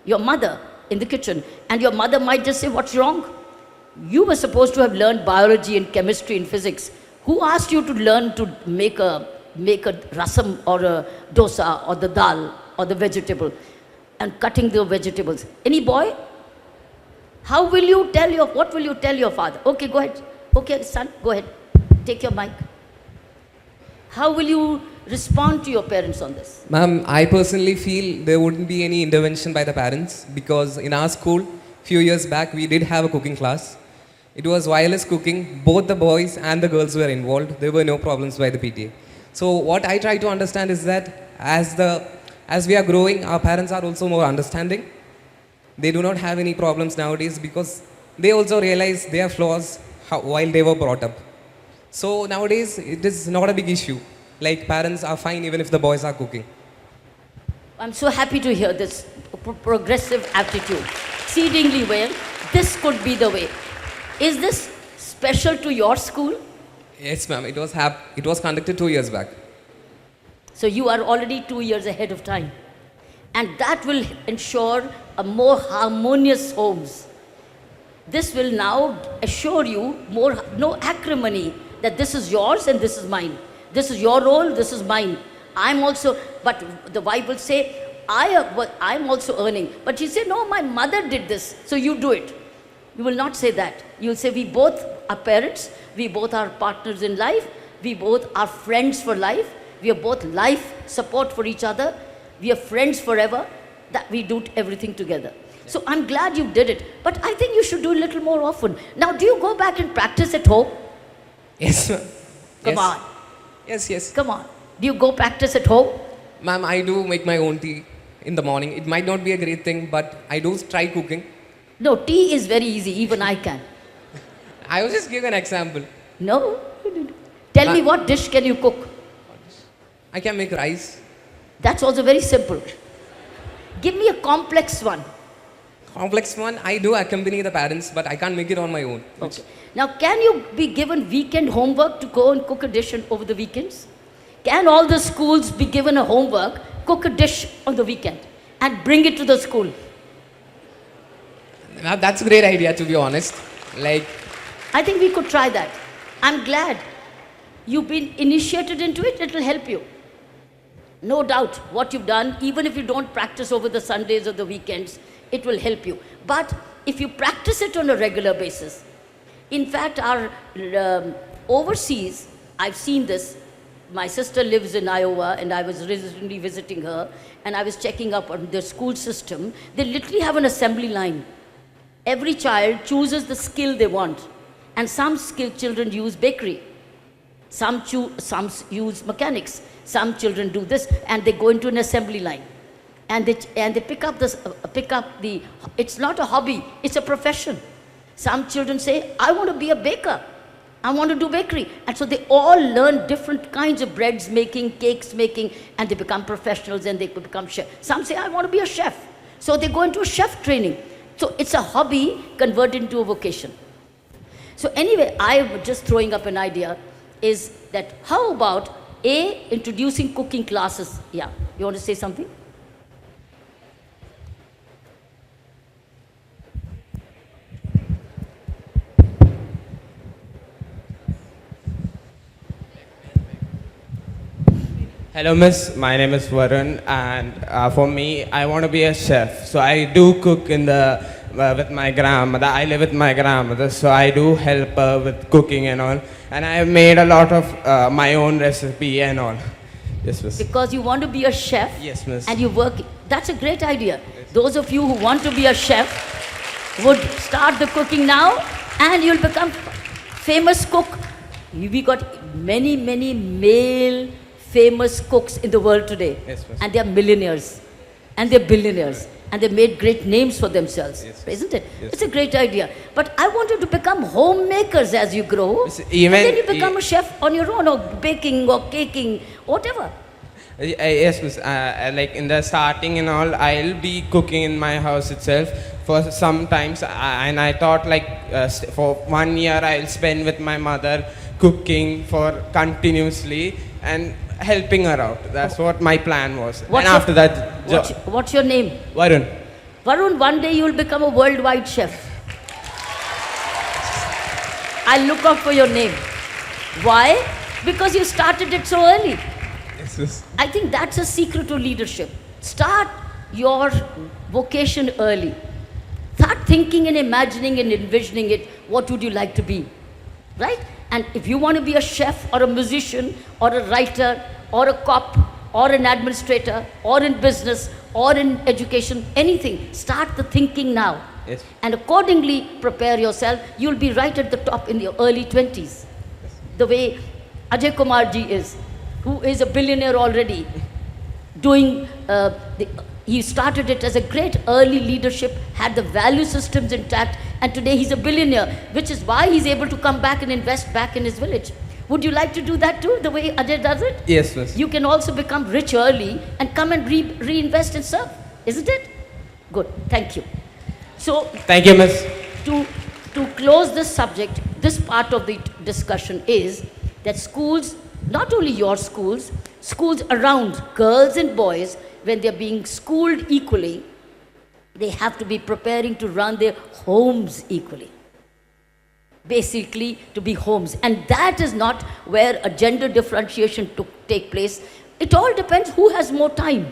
your mother in the kitchen, and your mother might just say, what's wrong? You were supposed to have learned biology and chemistry and physics. Who asked you to learn to make a rasam or a dosa or the dal or the vegetable and cutting the vegetables? Any boy? What will you tell your father? Okay, go ahead. Okay, son, go ahead. Take your mic. How will you respond to your parents on this? Ma'am, I personally feel there wouldn't be any intervention by the parents, because in our school, few years back, we did have a cooking class. It was wireless cooking. Both the boys and the girls were involved. There were no problems by the PTA. So what I try to understand is that as we are growing, our parents are also more understanding. They do not have any problems nowadays because they also realize their flaws while they were brought up. So nowadays, it is not a big issue. Like, parents are fine even if the boys are cooking. I'm so happy to hear this progressive attitude. Exceedingly well. This could be the way. Is this special to your school? Yes, ma'am. It was conducted 2 years back. So you are already 2 years ahead of time. And that will ensure a more harmonious homes. This will now assure you no acrimony, that this is yours and this is mine. This is your role, this is mine. I'm also, but the Bible say, I'm also earning. But you say, no, my mother did this, so you do it. You will not say that. You'll say, we both are parents, we both are partners in life, we both are friends for life, we are both life support for each other, we are friends forever, that we do everything together. So I'm glad you did it, but I think you should do a little more often. Now, do you go back and practice at home? Yes, ma'am. Come Yes. on, Yes. come on. Do you go practice at home? Ma'am, I do make my own tea in the morning. It might not be a great thing, but I do try cooking. No, tea is very easy, even I can. I was just giving an example. No? Tell me, what dish can you cook? I can make rice. That's also very simple. Give me a complex one. Complex one, I do accompany the parents, but I can't make it on my own. Okay. Now, can you be given weekend homework to go and cook a dish over the weekends? Can all the schools be given a homework, cook a dish on the weekend and bring it to the school? Now, that's a great idea, to be honest. Like, I think we could try that. I'm glad you've been initiated into it. It will help you. No doubt what you've done, even if you don't practice over the Sundays or the weekends, it will help you. But if you practice it on a regular basis, in fact, our overseas, I've seen this. My sister lives in Iowa, and I was recently visiting her, and I was checking up on their school system. They literally have an assembly line. Every child chooses the skill they want, and some skilled children use bakery. Some use mechanics. Some children do this, and they go into an assembly line, and they pick up the. It's not a hobby; it's a profession. Some children say, "I want to be a baker. I want to do bakery," and so they all learn different kinds of breads making, cakes making, and they become professionals and they become chef. Some say, "I want to be a chef," so they go into a chef training. So it's a hobby converted into a vocation. So anyway, I'm just throwing up an idea. Is that how about introducing cooking classes? Yeah, you want to say something? Hello, miss. My name is Varun, and for me, I want to be a chef. So I do cook in the with my grandmother. I live with my grandmother, so I do help her with cooking and all. And I have made a lot of my own recipe and all. Yes, miss. Because you want to be a chef. Yes, miss. And you work. That's a great idea. Those of you who want to be a chef would start the cooking now, and you'll become famous cook. We got many male famous cooks in the world today. Yes, miss. And they are millionaires, and they're billionaires, and they made great names for themselves. Yes, isn't it? yes. It's a great idea. But I want you to become homemakers as you grow. Miss, even- and then you become a chef on your own, or baking or caking, whatever. Yes, miss. Like in the starting and all, I'll be cooking in my house itself for some times, and I thought like for 1 year I'll spend with my mother cooking for continuously and helping her out. That's what my plan was. What's and after your- that, What's your name? Varun. Varun, one day you will become a worldwide chef. I'll look out for your name. Why? Because you started it so early. Yes, miss. I think that's a secret to leadership. Start your vocation early. Start thinking and imagining and envisioning it. What would you like to be? Right? And if you want to be a chef or a musician or a writer or a cop or an administrator or in business or in education, anything, start the thinking now. Yes. And accordingly prepare yourself. You'll be right at the top in your early 20s. The way Ajay Kumar ji is, who is a billionaire already, doing, he started it as a great early leadership, had the value systems intact, and today he's a billionaire, which is why he's able to come back and invest back in his village. Would you like to do that too, the way Ajay does it? Yes, miss. You can also become rich early and come and reinvest and serve, isn't it? Good, thank you. So, Thank you, miss. to close this subject, this part of the discussion is that schools, not only your schools, schools around, girls and boys, when they're being schooled equally, they have to be preparing to run their homes equally. Basically, to be homes. And that is not where a gender differentiation take place. It all depends who has more time.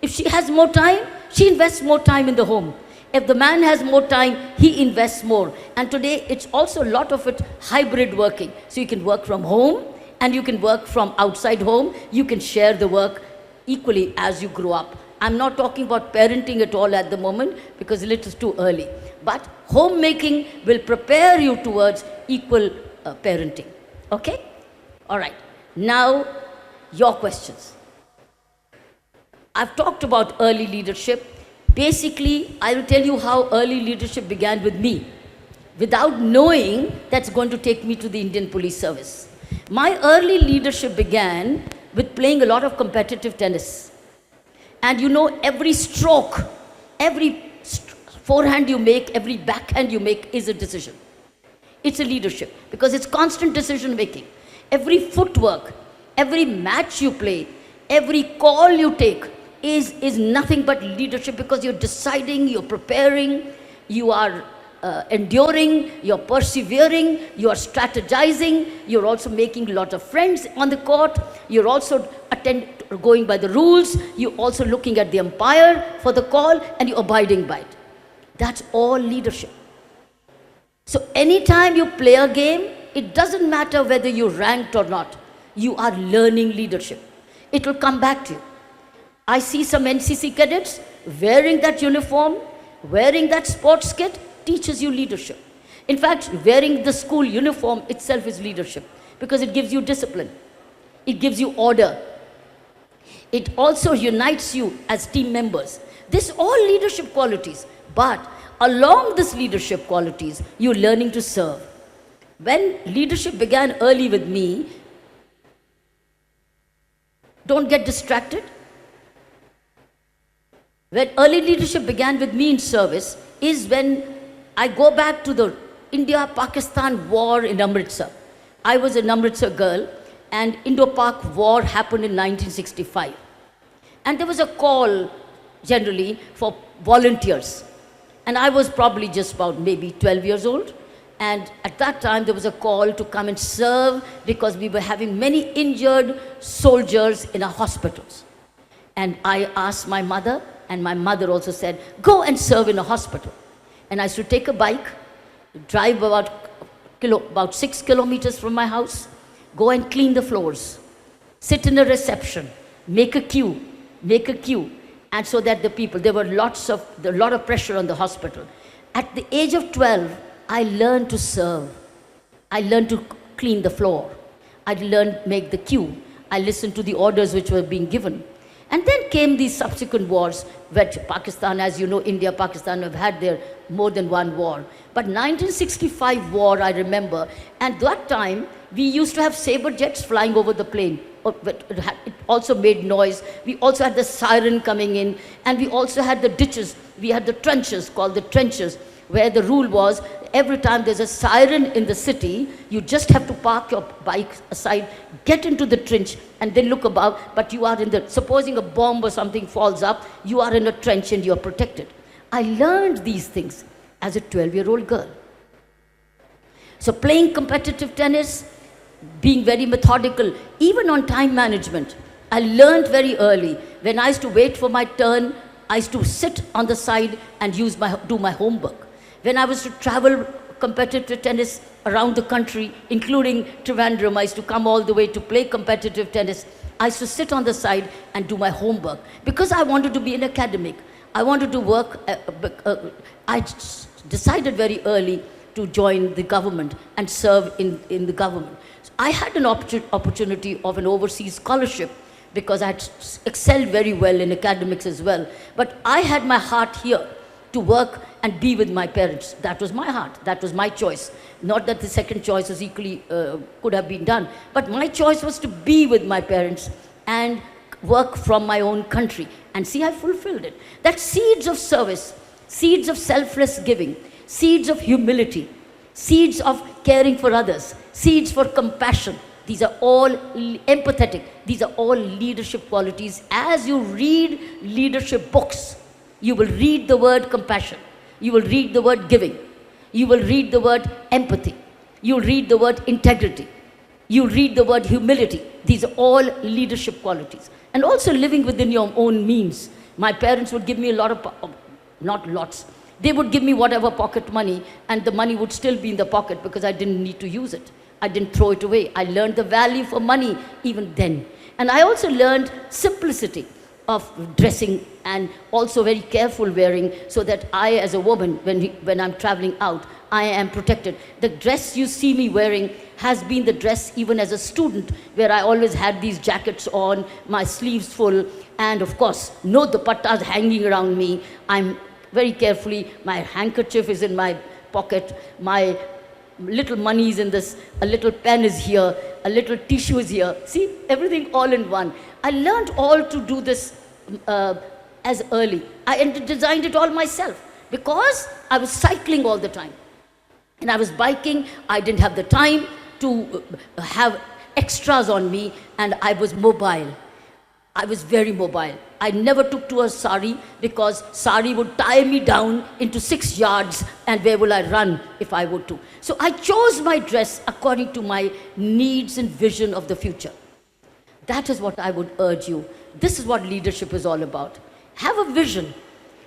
If she has more time, she invests more time in the home. If the man has more time, he invests more. And today, it's also a lot of it hybrid working. So you can work from home and you can work from outside home. You can share the work equally as you grow up. I'm not talking about parenting at all at the moment because it is too early. But homemaking will prepare you towards equal parenting. Okay? All right. Now, your questions. I've talked about early leadership. Basically, I will tell you how early leadership began with me. Without knowing, that's going to take me to the Indian Police Service. My early leadership began with playing a lot of competitive tennis. And you know, every stroke, every forehand you make, every backhand you make is a decision. It's a leadership because it's constant decision making. Every footwork, every match you play, every call you take is nothing but leadership because you're deciding, you're preparing, you are enduring, you're persevering, you're strategizing, you're also making a lot of friends on the court, you're also going by the rules, you're also looking at the umpire for the call and you're abiding by it. That's all leadership. So anytime you play a game, it doesn't matter whether you're ranked or not, you are learning leadership. It will come back to you. I see some NCC cadets wearing that uniform, wearing that sports kit, teaches you leadership. In fact, wearing the school uniform itself is leadership because it gives you discipline. It gives you order. It also unites you as team members. This all leadership qualities. But along these leadership qualities, you're learning to serve. When leadership began early with me, don't get distracted. When early leadership began with me in service is when I go back to the India-Pakistan war in Amritsar. I was an Amritsar girl and Indo-Pak war happened in 1965. And there was a call generally for volunteers. And I was probably just about maybe 12 years old. And at that time there was a call to come and serve because we were having many injured soldiers in our hospitals. And I asked my mother, and my mother also said, go and serve in a hospital. And I used to take a bike, drive about 6 kilometers from my house, go and clean the floors, sit in a reception, make a queue. And so that the people, there were a lot of pressure on the hospital. At the age of 12, I learned to serve. I learned to clean the floor. I learned to make the queue. I listened to the orders which were being given. And then came these subsequent wars, which Pakistan, as you know, India, Pakistan have had their more than one war. But 1965 war, I remember, and that time, we used to have saber jets flying over the plain. It also made noise. We also had the siren coming in, and we also had the ditches. We had the trenches, called the trenches, where the rule was, every time there's a siren in the city, you just have to park your bike aside, get into the trench, and then look above, but you are in the, supposing a bomb or something falls up, you are in a trench and you are protected. I learned these things as a 12-year-old girl. So playing competitive tennis, being very methodical, even on time management. I learned very early. When I used to wait for my turn, I used to sit on the side and do my homework. When I was to travel competitive tennis around the country, including Trivandrum, I used to come all the way to play competitive tennis. I used to sit on the side and do my homework because I wanted to be an academic. I wanted to work. I decided very early to join the government and serve in the government. So I had an opportunity of an overseas scholarship because I had excelled very well in academics as well. But I had my heart here to work and be with my parents. That was my heart. That was my choice. Not that the second choice was equally could have been done. But my choice was to be with my parents and work from my own country. And see, I fulfilled it. That seeds of service, seeds of selfless giving, seeds of humility, seeds of caring for others, seeds for compassion. These are all empathetic. These are all leadership qualities. As you read leadership books, you will read the word compassion. You will read the word giving. You will read the word empathy. You will read the word integrity. You will read the word humility. These are all leadership qualities. And also living within your own means. My parents would give me a lot of, not lots, they would give me whatever pocket money, and the money would still be in the pocket because I didn't need to use it. I didn't throw it away. I learned the value for money even then. And I also learned simplicity of dressing and also very careful wearing, so that I as a woman, when I'm traveling out, I am protected. The dress you see me wearing has been the dress even as a student, where I always had these jackets on, my sleeves full, and of course, no dupattas hanging around me. I'm very carefully, my handkerchief is in my pocket, my little money is in this, a little pen is here, a little tissue is here. See, everything all in one. I learned all to do this as early. I designed it all myself because I was cycling all the time. And I was biking. I didn't have the time to have extras on me, and I was mobile. I was very mobile. I never took to a sari because sari would tie me down into 6 yards, and where will I run if I would to? So I chose my dress according to my needs and vision of the future. That is what I would urge you. This is what leadership is all about. Have a vision.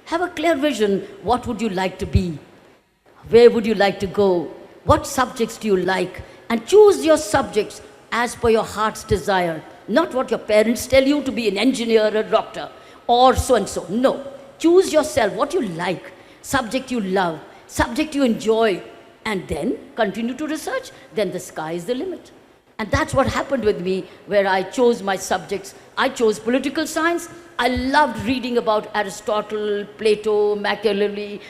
Have a clear vision. What would you like to be? Where would you like to go? What subjects do you like? And choose your subjects as per your heart's desire. Not what your parents tell you to be an engineer, a doctor, or so and so. No. Choose yourself what you like, subject you love, subject you enjoy, and then continue to research. Then the sky is the limit. And that's what happened with me, where I chose my subjects. I chose political science. I loved reading about Aristotle, Plato, Machiavelli,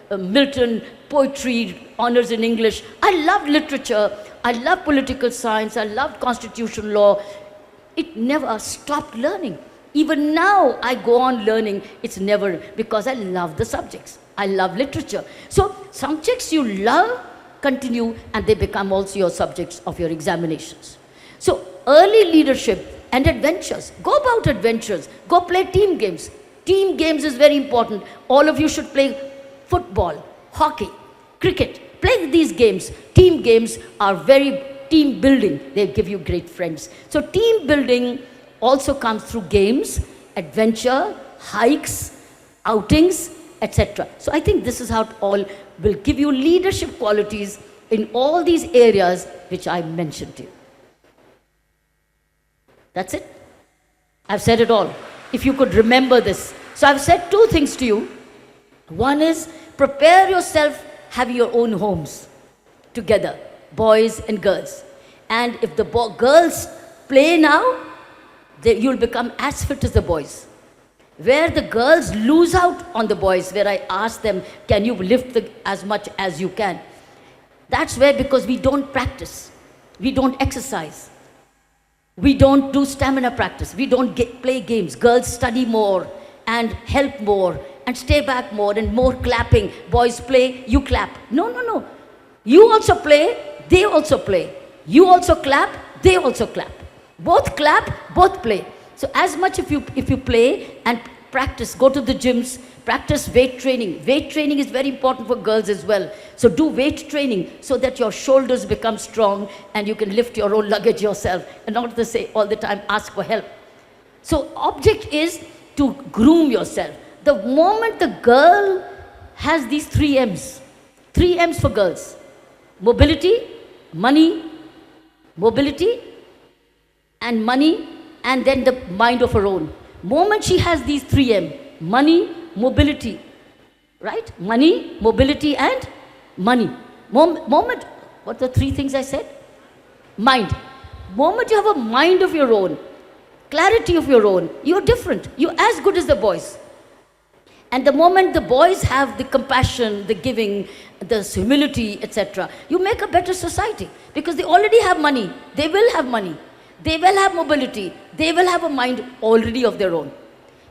Milton, poetry, honors in English. I loved literature. I loved political science. I loved constitutional law. It never stopped learning. Even now, I go on learning. It's never, because I love the subjects. I love literature. So subjects you love continue, and they become also your subjects of your examinations. So early leadership and adventures. Go about adventures. Go play team games. Team games is very important. All of you should play football, hockey, cricket. Play these games. Team games are very team building. They give you great friends. So team building also comes through games, adventure, hikes, outings, etc. So I think this is how it all will give you leadership qualities in all these areas which I mentioned to you. That's it. I've said it all. If you could remember this. So I've said 2 things to you. One is prepare yourself having your own homes together, boys and girls. And if the girls play now, you'll become as fit as the boys. Where the girls lose out on the boys, where I ask them, can you lift as much as you can? That's where, because we don't practice, we don't exercise, we don't do stamina practice, we don't play games. Girls study more and help more and stay back more and more clapping. Boys play, you clap. No, no, no. You also play, they also play. You also clap, they also clap. Both clap, both play. So as much if you play and practice, go to the gyms, practice weight training. Weight training is very important for girls as well. So do weight training so that your shoulders become strong and you can lift your own luggage yourself and not to say all the time, ask for help. So object is to groom yourself. The moment the girl has these 3 M's for girls: mobility, money, mobility, and money, and then the mind of her own. Moment she has these 3 M, money, mobility, right? Money, mobility, and money. Moment, what are the 3 things I said? Mind. Moment you have a mind of your own, clarity of your own, you're different. You're as good as the boys. And the moment the boys have the compassion, the giving, the humility, etc., you make a better society because they already have money. They will have money. They will have mobility. They will have a mind already of their own.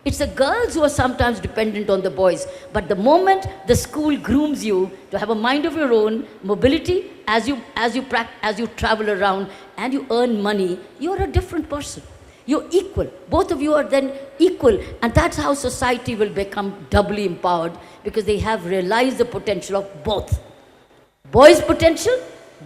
It's the girls who are sometimes dependent on the boys. But the moment the school grooms you to have a mind of your own, mobility, as you travel around and you earn money, you're a different person. You're equal. Both of you are then equal. And that's how society will become doubly empowered, because they have realized the potential of both. Boys' potential,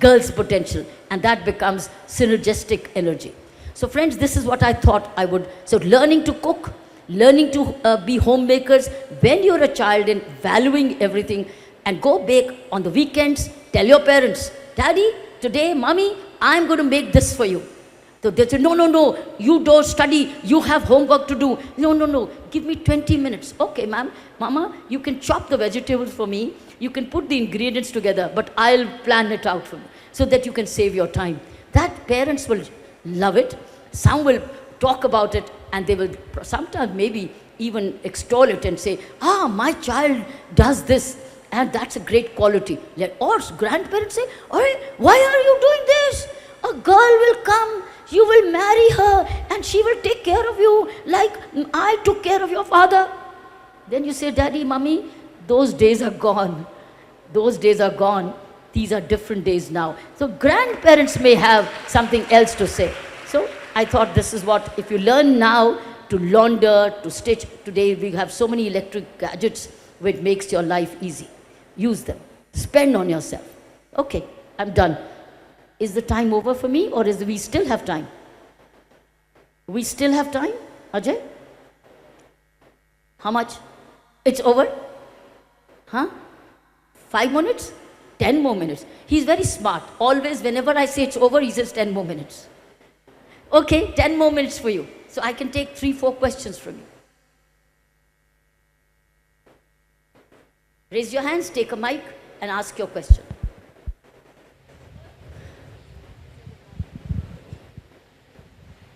girls' potential. And that becomes synergistic energy. So friends, this is what I thought I would. So learning to cook, learning to be homemakers when you're a child and valuing everything, and go bake on the weekends. Tell your parents, Daddy, today, Mommy, I'm going to make this for you. So they say, no, you don't study, you have homework to do. No, give me 20 minutes. Okay, ma'am, Mama, you can chop the vegetables for me, you can put the ingredients together, but I'll plan it out for you, so that you can save your time. That parents will love it. Some will talk about it, and they will sometimes maybe even extol it and say, my child does this, and that's a great quality. Or grandparents say, why are you doing this? A girl will come, you will marry her, and she will take care of you like I took care of your father. Then you say, Daddy, Mommy, those days are gone. Those days are gone. These are different days now. So grandparents may have something else to say. So I thought this is what, if you learn now to launder, to stitch, today we have so many electric gadgets which makes your life easy. Use them. Spend on yourself. Okay, I'm done. Is the time over for me, or is we still have time? We still have time, Ajay? How much? It's over? 5 minutes? 10 more minutes. He's very smart. Always, whenever I say it's over, he says 10 more minutes. Okay, 10 more minutes for you. So I can take 3-4 questions from you. Raise your hands, take a mic, and ask your question.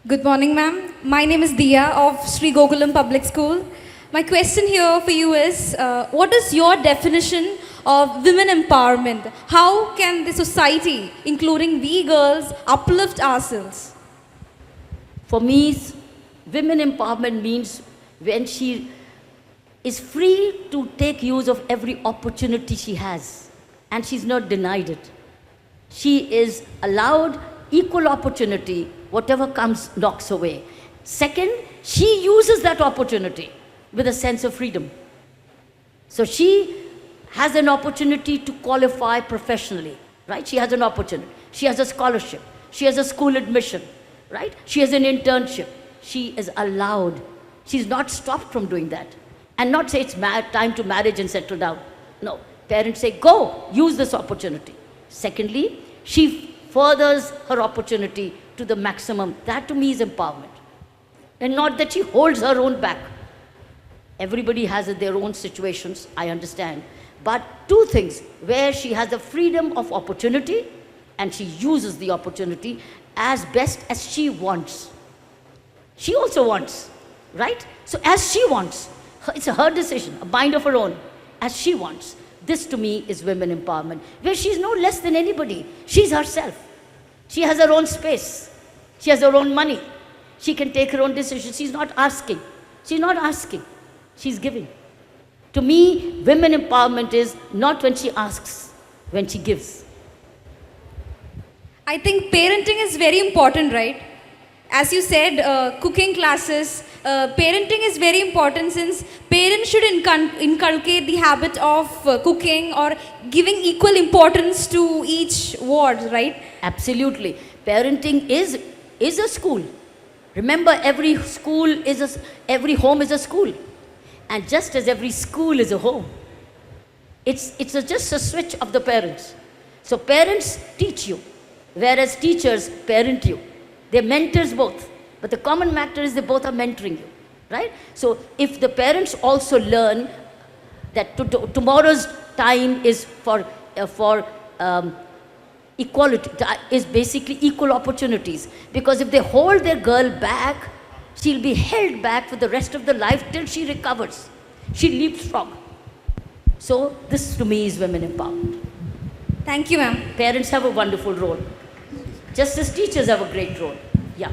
Good morning, ma'am. My name is Dia of Sri Gokulam Public School. My question here for you is, what is your definition of women empowerment? How can the society, including we girls, uplift ourselves? For me, women empowerment means when she is free to take use of every opportunity she has, and she's not denied it. She is allowed equal opportunity, whatever comes knocks away. Second, she uses that opportunity with a sense of freedom. So she has an opportunity to qualify professionally, right? She has an opportunity. She has a scholarship. She has a school admission, right? She has an internship. She is allowed. She's not stopped from doing that. And not say it's time to marriage and settle down. No. Parents say, go, use this opportunity. Secondly, she furthers her opportunity to the maximum. That to me is empowerment. And not that she holds her own back. Everybody has their own situations, I understand. But two things, where she has the freedom of opportunity and she uses the opportunity as best as she wants. She also wants, right? So as she wants, it's her decision, a mind of her own, as she wants. This to me is women empowerment, where she's no less than anybody. She's herself. She has her own space. She has her own money. She can take her own decisions. She's not asking. She's not asking. She's giving. To me, women empowerment is not when she asks, when she gives. I think parenting is very important, right? As you said, cooking classes, parenting is very important, since parents should inculcate the habit of cooking or giving equal importance to each ward, right? Absolutely. Parenting is a school. Remember, every school is every home is a school. And just as every school is a home, it's just a switch of the parents. So parents teach you, whereas teachers parent you. They're mentors both. But the common matter is they both are mentoring you, right? So if the parents also learn that tomorrow's time is for equality, is basically equal opportunities. Because if they hold their girl back, she'll be held back for the rest of the life till she recovers. She leapfrog. So this to me is women empowerment. Thank you, ma'am. Parents have a wonderful role. Just as teachers have a great role. Yeah.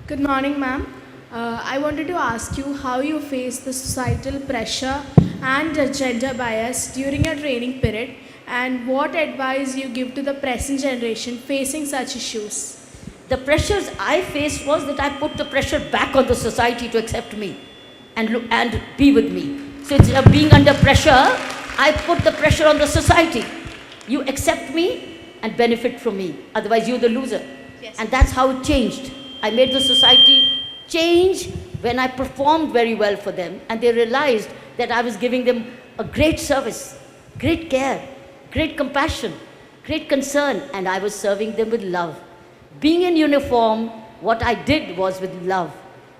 Good morning, ma'am. I wanted to ask you how you face the societal pressure and gender bias during your training period, and what advice you give to the present generation facing such issues. The pressures I faced was that I put the pressure back on the society to accept me and be with me. So it's being under pressure, I put the pressure on the society. You accept me and benefit from me. Otherwise, you're the loser. Yes. And that's how it changed. I made the society change when I performed very well for them and they realized that I was giving them a great service, great care, great compassion, great concern, and I was serving them with love. Being in uniform, what I did was with love.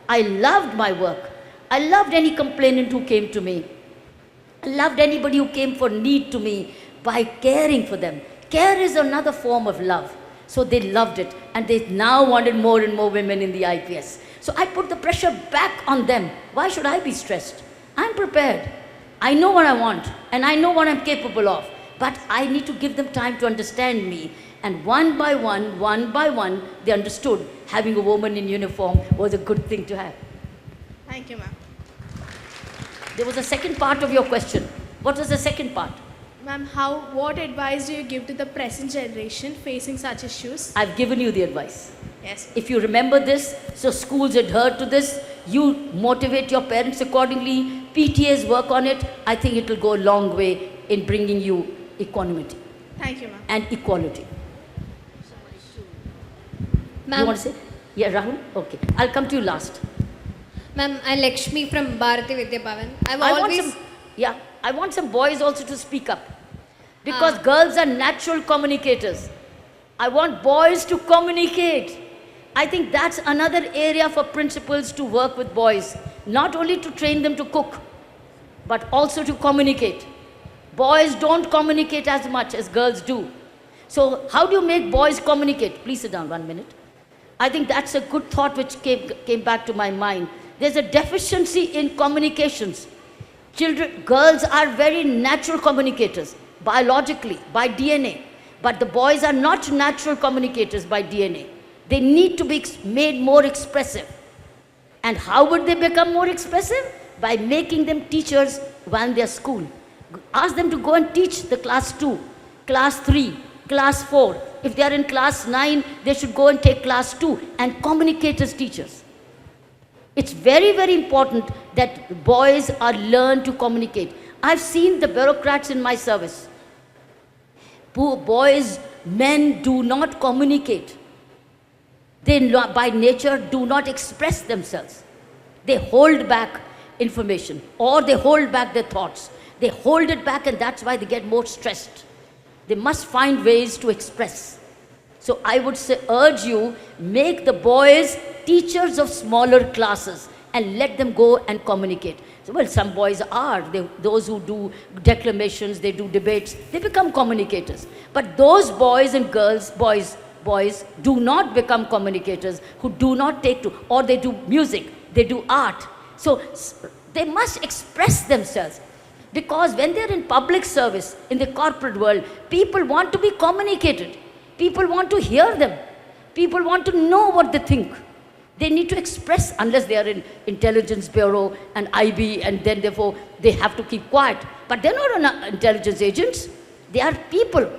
I loved my work. I loved any complainant who came to me. I loved anybody who came for need to me by caring for them. Care is another form of love. So they loved it, and they now wanted more and more women in the IPS. So I put the pressure back on them. Why should I be stressed? I'm prepared. I know what I want, and I know what I'm capable of. But I need to give them time to understand me. And one by one, they understood having a woman in uniform was a good thing to have. Thank you, ma'am. There was a second part of your question. What was the second part? Ma'am, what advice do you give to the present generation facing such issues? I've given you the advice. Yes. If you remember this, so schools adhere to this, you motivate your parents accordingly, PTAs work on it, I think it will go a long way in bringing you equanimity Thank you, ma'am. and equality. Ma'am. You want to say? Yeah, Rahul? Okay. I'll come to you last. Ma'am, I'm Lakshmi from Bharati Vidya Bhavan. I want some boys also to speak up. Because girls are natural communicators. I want boys to communicate. I think that's another area for principals to work with boys. Not only to train them to cook, but also to communicate. Boys don't communicate as much as girls do. So how do you make boys communicate? Please sit down 1 minute. I think that's a good thought which came back to my mind. There's a deficiency in communications. Girls are very natural communicators, biologically, by DNA. But the boys are not natural communicators by DNA. They need to be made more expressive. And how would they become more expressive? By making them teachers while they're school. Ask them to go and teach the class 2, class 3, class 4. If they are in class 9, they should go and take class 2 and communicate as teachers. It's very, very important that boys are learned to communicate. I've seen the bureaucrats in my service. Poor boys, men do not communicate. They, by nature, do not express themselves. They hold back information, or they hold back their thoughts. They hold it back, and that's why they get more stressed. They must find ways to express. So I would urge you, make the boys teachers of smaller classes and let them go and communicate. So, well, some boys are, those who do declamations, they do debates, they become communicators. But those boys and girls, boys do not become communicators who do not take to, or they do music, they do art. So they must express themselves. Because when they're in public service, in the corporate world, people want to be communicated. People want to hear them. People want to know what they think. They need to express, unless they are in Intelligence Bureau and IB, and then therefore they have to keep quiet. But they're not intelligence agents. They are people.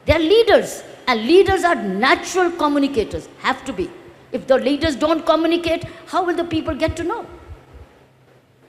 They are leaders. And leaders are natural communicators, have to be. If the leaders don't communicate, how will the people get to know?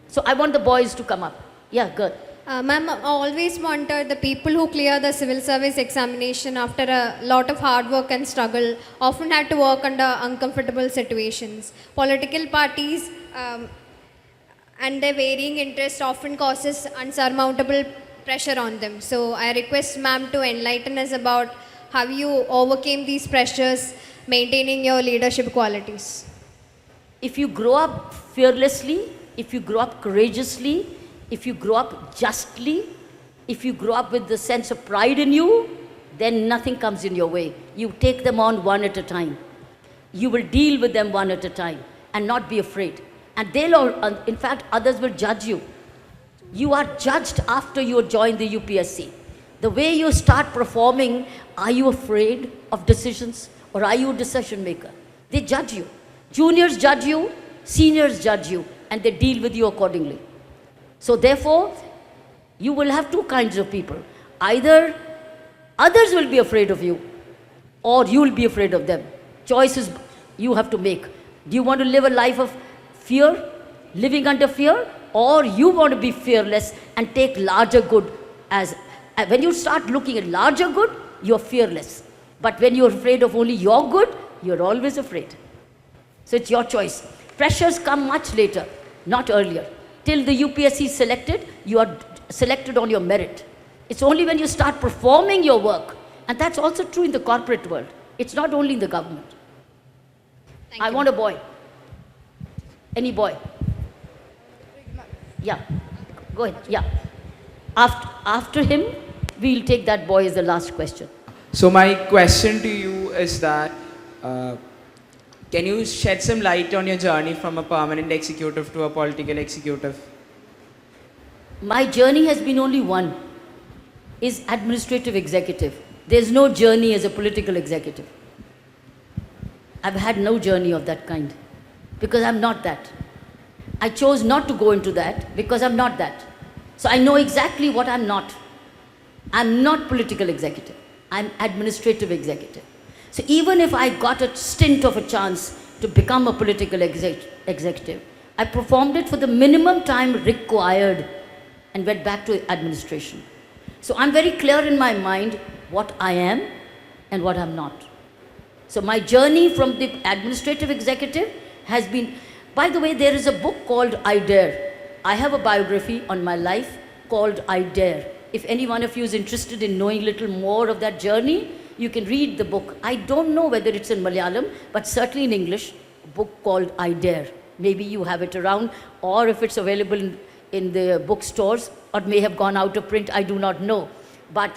So I want the boys to come up. Yeah, good. Ma'am, I always wanted the people who clear the civil service examination after a lot of hard work and struggle often had to work under uncomfortable situations. Political parties and their varying interest often causes unsurmountable pressure on them. So I request ma'am to enlighten us about how you overcame these pressures, maintaining your leadership qualities. If you grow up fearlessly, if you grow up courageously, if you grow up justly, if you grow up with the sense of pride in you, then nothing comes in your way. You take them on one at a time. You will deal with them one at a time and not be afraid. And they'll all, in fact, others will judge you. You are judged after you join the UPSC. The way you start performing, are you afraid of decisions or are you a decision maker? They judge you. Juniors judge you, seniors judge you, and they deal with you accordingly. So therefore, you will have two kinds of people. Either others will be afraid of you, or you will be afraid of them. Choices you have to make. Do you want to live a life of fear, living under fear, or you want to be fearless and take larger good as, when you start looking at larger good, you're fearless. But when you're afraid of only your good, you're always afraid. So it's your choice. Pressures come much later, not earlier. Till the UPSC is selected, you are selected on your merit. It's only when you start performing your work, and that's also true in the corporate world. It's not only in the government. I want a boy. Any boy? Yeah, go ahead. Yeah. After him, we'll take that boy as the last question. So my question to you is that, can you shed some light on your journey from a permanent executive to a political executive? My journey has been only one, is administrative executive. There's no journey as a political executive. I've had no journey of that kind because I'm not that. I chose not to go into that because I'm not that. So I know exactly what I'm not. I'm not political executive. I'm administrative executive. So even if I got a stint of a chance to become a political executive, I performed it for the minimum time required and went back to administration. So I'm very clear in my mind what I am and what I'm not. So my journey from the administrative executive has been, by the way, there is a book called I Dare. I have a biography on my life called I Dare. If any one of you is interested in knowing a little more of that journey, you can read the book. I don't know whether it's in Malayalam, but certainly in English, a book called I Dare. Maybe you have it around, or if it's available in the bookstores, or may have gone out of print, I do not know. But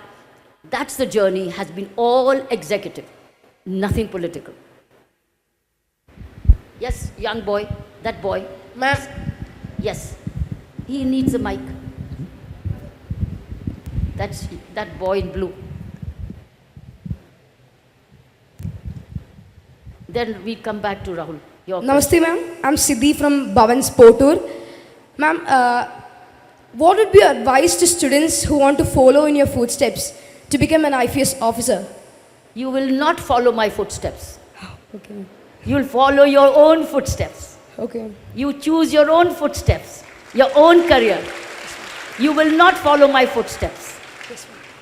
that's the journey, has been all executive, nothing political. Yes, young boy, that boy. Ma'am. Yes, he needs a mic. That's that boy in blue. Then we come back to Rahul. Namaste, ma'am. I'm Siddhi from Bhavan's Potur. Ma'am, what would be your advice to students who want to follow in your footsteps to become an IPS officer? You will not follow my footsteps. Okay. You will follow your own footsteps. Okay. You choose your own footsteps, your own career. You will not follow my footsteps.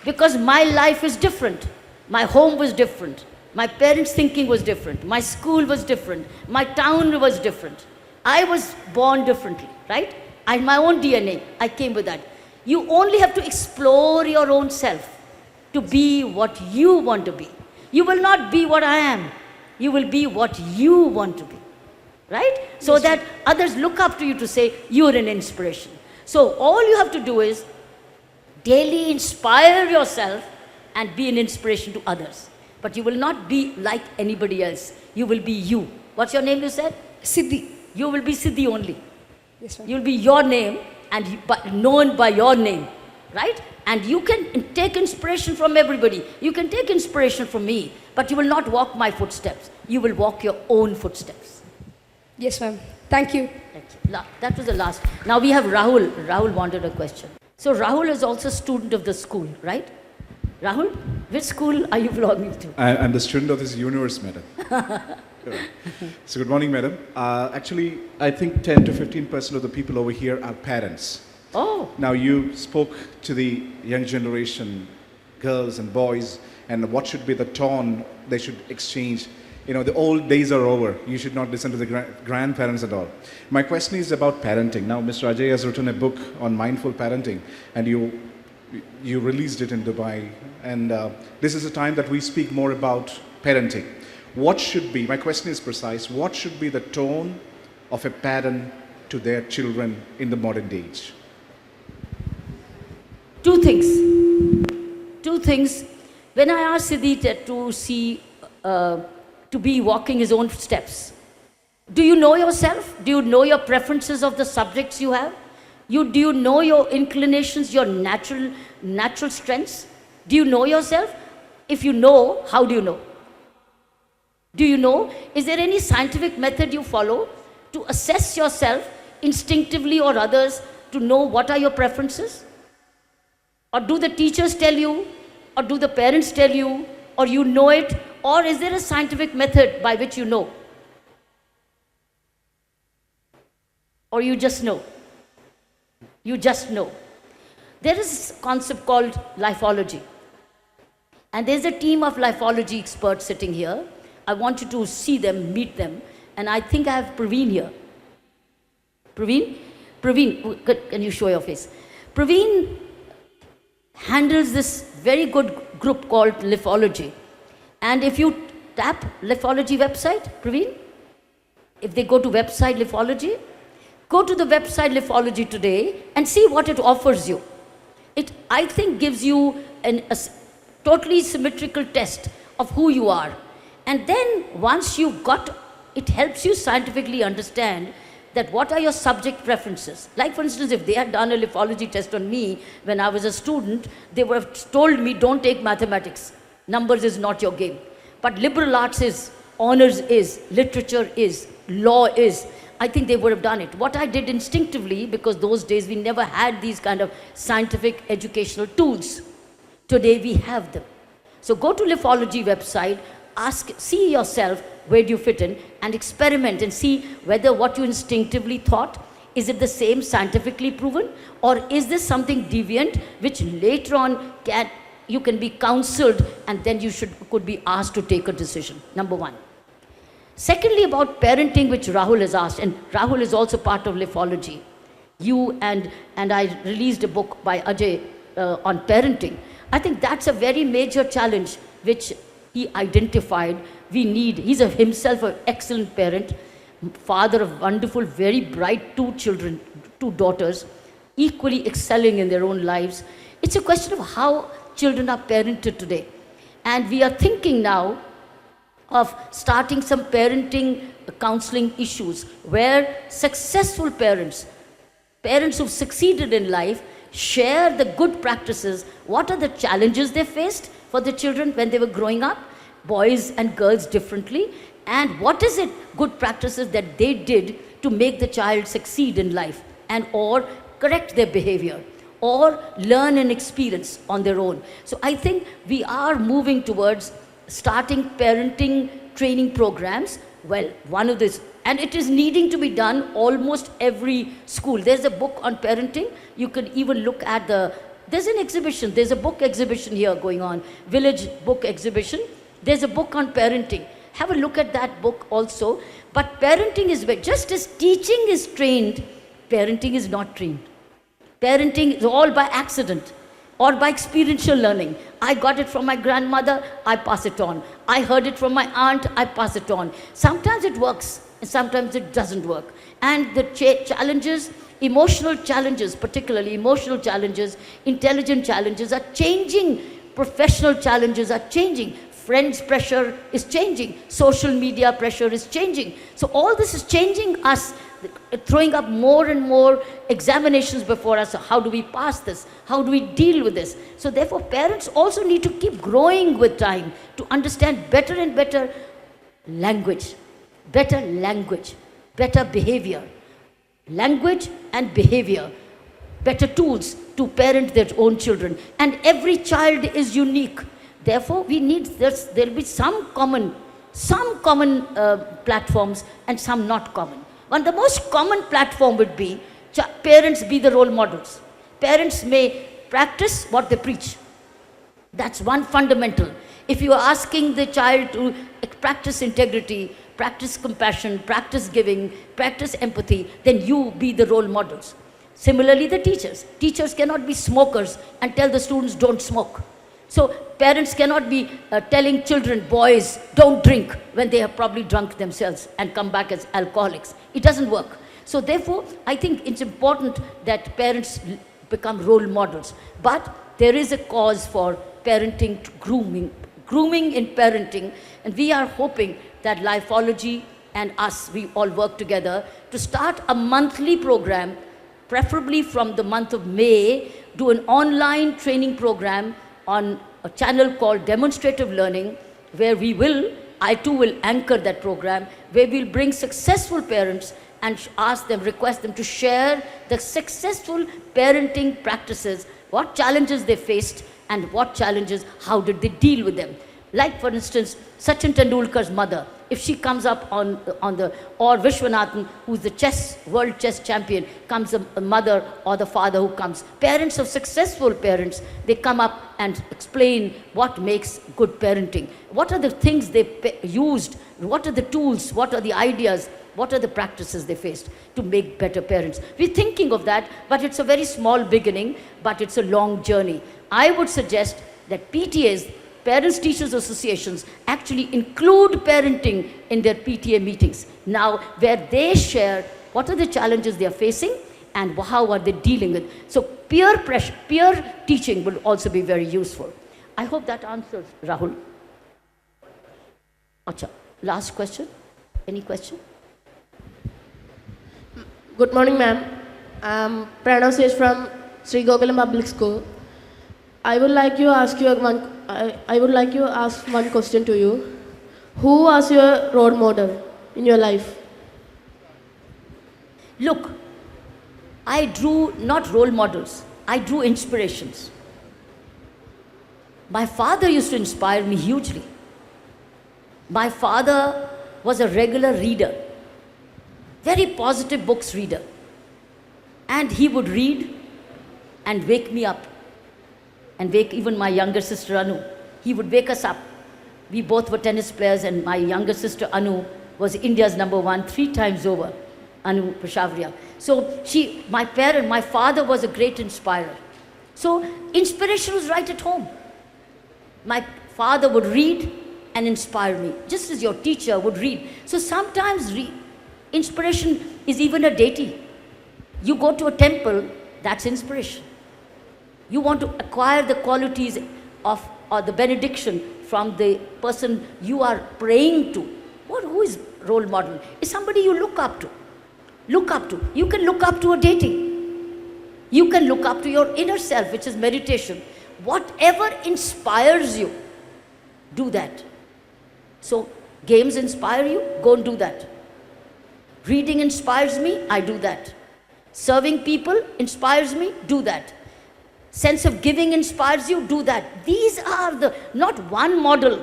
Because my life is different. My home was different. My parents' thinking was different. My school was different. My town was different. I was born differently, right? I had my own DNA. I came with that. You only have to explore your own self to be what you want to be. You will not be what I am. You will be what you want to be, right? So that others look up to you to say, you're an inspiration. So all you have to do is daily inspire yourself and be an inspiration to others. But you will not be like anybody else. You will be you. What's your name, you said? Siddhi. You will be Siddhi only. Yes, ma'am. You'll be your name and known by your name, right? And you can take inspiration from everybody. You can take inspiration from me, but you will not walk my footsteps. You will walk your own footsteps. Yes, ma'am. Thank you. That was the last. Now we have Rahul. Rahul wanted a question. So Rahul is also a student of the school, right? Rahul, which school are you belonging to? I'm the student of this universe, madam. So good morning, madam. Actually, I think 10 to 15% of the people over here are parents. Oh. Now you spoke to the young generation, girls and boys, and what should be the tone they should exchange. You know, the old days are over. You should not listen to the grandparents at all. My question is about parenting. Now, Mr. Ajay has written a book on mindful parenting, and you released it in Dubai. And this is a time that we speak more about parenting. What should be, my question is precise, what should be the tone of a parent to their children in the modern age? Two things. When I asked Siddhi to see, to be walking his own steps, do you know yourself? Do you know your preferences of the subjects you have? Do you know your inclinations, your natural strengths? Do you know yourself? If you know, how do you know? Do you know? Is there any scientific method you follow to assess yourself instinctively or others to know what are your preferences? Or do the teachers tell you? Or do the parents tell you? Or you know it? Or is there a scientific method by which you know? Or you just know? You just know. There is a concept called lifeology. And there's a team of lifeology experts sitting here. I want you to see them, meet them. And I think I have Praveen here. Praveen, can you show your face? Praveen handles this very good group called Lithology. And if you tap Lithology website, Praveen, if they go to website Lithology, go to the website Lithology today and see what it offers you. It, I think, gives you a totally symmetrical test of who you are. And then once you got, it helps you scientifically understand that what are your subject preferences. Like for instance, if they had done a lithology test on me when I was a student, they would have told me, don't take mathematics. Numbers is not your game. But liberal arts is, honors is, literature is, law is. I think they would have done it. What I did instinctively, because those days we never had these kind of scientific educational tools. Today we have them. So go to Lithology website, ask, see yourself, where do you fit in, and experiment and see whether what you instinctively thought, is it the same scientifically proven, or is this something deviant which later on you can be counseled and then you could be asked to take a decision, number one. Secondly, about parenting, which Rahul has asked, and Rahul is also part of Lithology. You and I released a book by Ajay on parenting. I think that's a very major challenge which he identified. We need, he's himself an excellent parent, father of wonderful, very bright 2 children, 2 daughters, equally excelling in their own lives. It's a question of how children are parented today. And we are thinking now of starting some parenting counseling issues where successful parents who've succeeded in life, share the good practices. What are the challenges they faced for the children when they were growing up, boys and girls differently, and what is it, good practices that they did to make the child succeed in life and or correct their behavior or learn and experience on their own. So I think we are moving towards starting parenting training programs. Well, one of this, and it is needing to be done almost every school. There's a book on parenting. You can even look at there's an exhibition, there's a book exhibition here going on, Village Book Exhibition. There's a book on parenting. Have a look at that book also. But parenting is, just as teaching is trained, parenting is not trained. Parenting is all by accident or by experiential learning. I got it from my grandmother, I pass it on. I heard it from my aunt, I pass it on. Sometimes it works, and sometimes it doesn't work. And the challenges, emotional challenges, particularly emotional challenges, intelligent challenges are changing. Professional challenges are changing. Friends' pressure is changing. Social media pressure is changing. So all this is changing us, throwing up more and more examinations before us. How do we pass this? How do we deal with this? So therefore, parents also need to keep growing with time to understand better and better language, better behavior, language and behavior, better tools to parent their own children. And every child is unique. Therefore, we need, there'll be some common platforms and some not common. One, the most common platform would be parents be the role models. Parents may practice what they preach. That's one fundamental. If you are asking the child to practice integrity, practice compassion, practice giving, practice empathy, then you be the role models. Similarly, the teachers. Teachers cannot be smokers and tell the students don't smoke. So parents cannot be telling children, boys, don't drink when they have probably drunk themselves and come back as alcoholics. It doesn't work. So therefore, I think it's important that parents become role models. But there is a cause for parenting grooming in parenting. And we are hoping that Lifeology and us, we all work together to start a monthly program, preferably from the month of May, do an online training program on a channel called Demonstrative Learning, where I too will anchor that program, where we'll bring successful parents and request them to share the successful parenting practices, what challenges they faced and how did they deal with them. Like for instance, Sachin Tendulkar's mother, if she comes up or Vishwanathan, who's the world chess champion, comes the mother or the father who comes. Parents of successful parents, they come up and explain what makes good parenting. What are the things they used? What are the tools? What are the ideas What are the practices they faced to make better parents? We're thinking of that, but it's a very small beginning, but it's a long journey. I would suggest that PTAs, Parents Teachers Associations, actually include parenting in their PTA meetings now, where they share what are the challenges they are facing and how are they dealing with. So peer pressure, peer teaching will also be very useful. I hope that answers, Rahul. Acha, last question. Any question? Good morning, ma'am. I'm Pranav Seth from Sri Gokulam Public School. I would like to ask one question to you. Who was your role model in your life? Look, I drew not role models, I drew inspirations. My father used to inspire me hugely. My father was a regular reader, very positive books reader. And he would read and wake me up, and wake even my younger sister Anu. He would wake us up. We both were tennis players, and my younger sister Anu was India's #1 3 times over, Anu Peshavria. So my father was a great inspirer. So inspiration was right at home. My father would read and inspire me, just as your teacher would read. So sometimes inspiration is even a deity. You go to a temple, that's inspiration. You want to acquire the qualities of or the benediction from the person you are praying to. Who is role model? Is somebody you look up to. Look up to. You can look up to a deity. You can look up to your inner self, which is meditation. Whatever inspires you, do that. So games inspire you, go and do that. Reading inspires me, I do that. Serving people inspires me, do that. Sense of giving inspires you, do that. These are not one model,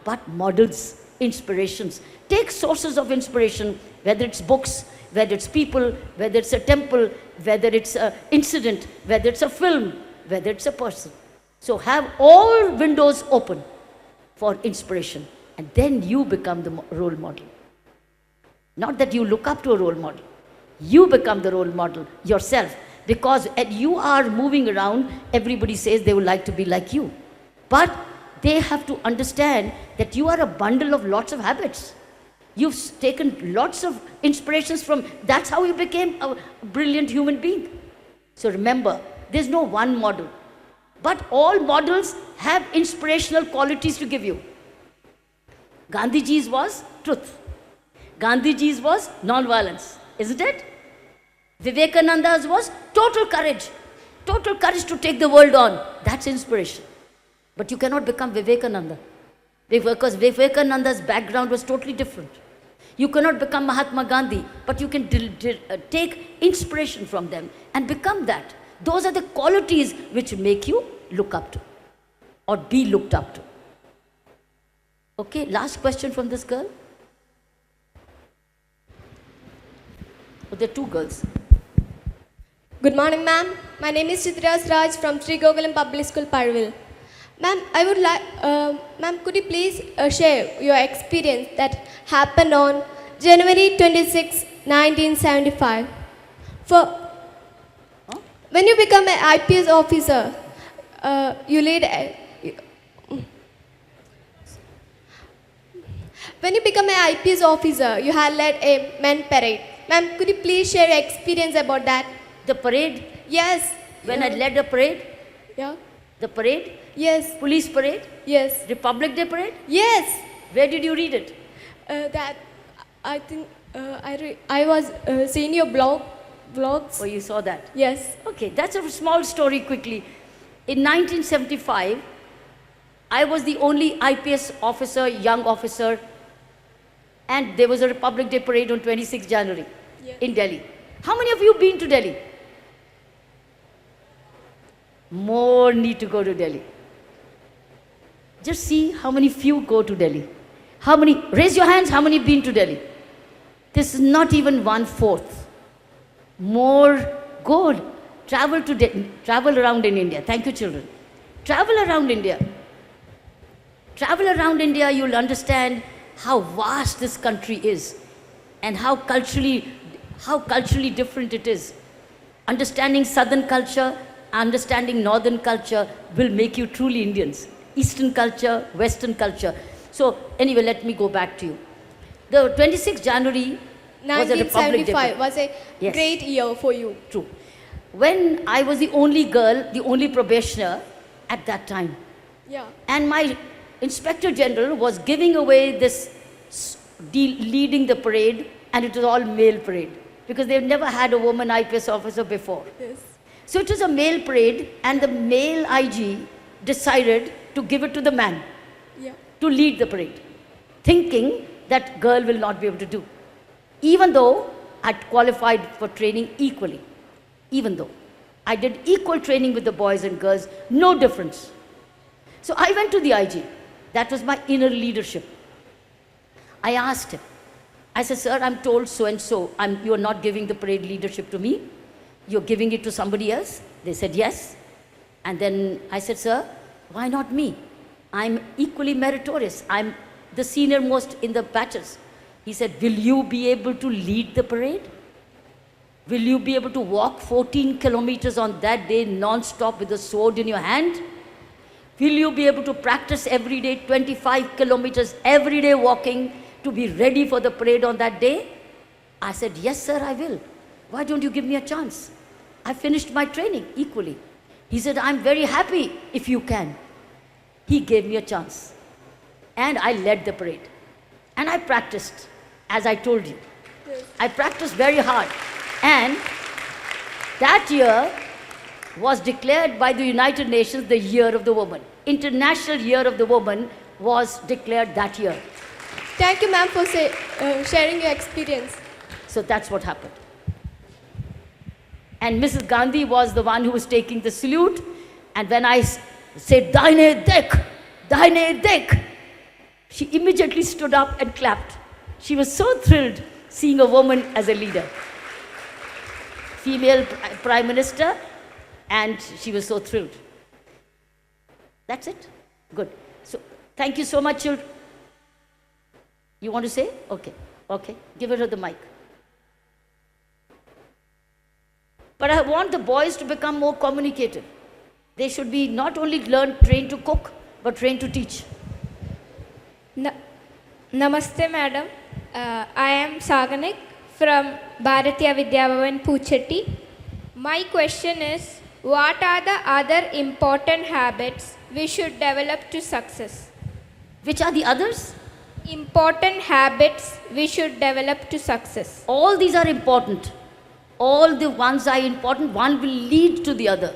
but models, inspirations. Take sources of inspiration, whether it's books, whether it's people, whether it's a temple, whether it's an incident, whether it's a film, whether it's a person. So have all windows open for inspiration, and then you become the role model. Not that you look up to a role model. You become the role model yourself, because you are moving around, everybody says they would like to be like you. But they have to understand that you are a bundle of lots of habits. You've taken lots of inspirations from, that's how you became a brilliant human being. So remember, there's no one model, but all models have inspirational qualities to give you. Gandhiji's was truth. Gandhiji's was non-violence, isn't it? Vivekananda's was total courage to take the world on. That's inspiration. But you cannot become Vivekananda, because Vivekananda's background was totally different. You cannot become Mahatma Gandhi, but you can take inspiration from them and become that. Those are the qualities which make you look up to or be looked up to. Okay, last question from this girl. Oh, there are two girls. Good morning, ma'am. My name is Chitras Raj from Sri Gokulam Public School, Parville. Ma'am, I would like, ma'am, could you please share your experience that happened on January 26, 1975? When you become an IPS officer, when you become an IPS officer, you had led a men parade. Ma'am, could you please share your experience about that? The parade? Yes. When I led a parade? Yeah. The parade? Yes. Police parade? Yes. Republic Day parade? Yes. Where did you read it? That I think I was seeing your vlogs. Oh, you saw that? Yes. Okay, that's a small story quickly. In 1975, I was the only IPS officer, young officer, and there was a Republic Day parade on 26 January in Delhi. How many of you been to Delhi? More need to go to Delhi. Just see how many few go to Delhi. How many, raise your hands, how many been to Delhi? This is not even 1/4. More go, travel around in India. Thank you, children. Travel around India. Travel around India, you'll understand how vast this country is. and how culturally different it is. Understanding southern culture, understanding northern culture will make you truly Indians. Eastern culture, western culture. So anyway, let me go back to you. The 26th January was a Republic Day. 1975 was a Yes. great year for you. True. When I was the only girl, the only probationer at that time, Yeah. and my Inspector General was giving away this leading the parade, and it was all male parade because they've never had a woman IPS officer before. Yes. So it was a male parade, and the male IG decided to give it to the man Yeah. to lead the parade, thinking that girl will not be able to do. Even though I'd qualified for training equally, even though I did equal training with the boys and girls, no difference. So I went to the IG. That was my inner leadership. I asked him, I said, sir, I'm told so and so, you're not giving the parade leadership to me, you're giving it to somebody else. They said yes. And then I said, sir, why not me? I'm equally meritorious. I'm the senior most in the batches. He said, will you be able to lead the parade? Will you be able to walk 14 kilometers on that day non-stop with a sword in your hand? Will you be able to practice every day 25 kilometers every day walking to be ready for the parade on that day? I said, yes, sir, I will. Why don't you give me a chance? I finished my training equally. He said, I'm very happy if you can. He gave me a chance. And I led the parade. And I practiced, as I told you. I practiced very hard. And that year was declared by the United Nations the Year of the Woman. International Year of the Woman was declared that year. Thank you, ma'am, for sharing your experience. So that's what happened. And Mrs. Gandhi was the one who was taking the salute. And when I said, Daine Dek, she immediately stood up and clapped. She was so thrilled seeing a woman as a leader. Female Prime Minister, and she was so thrilled. That's it? Good. So, thank you so much, children. You want to say? Okay. Okay. Give her the mic. But I want the boys to become more communicative. They should be not only trained to cook, but trained to teach. Namaste, madam. I am Saganik from Bharatiya Vidyabhavan, Puchetti. My question is, what are the other important habits we should develop to success? Which are the others? Important habits we should develop to success. All these are important. All the ones are important. One will lead to the other.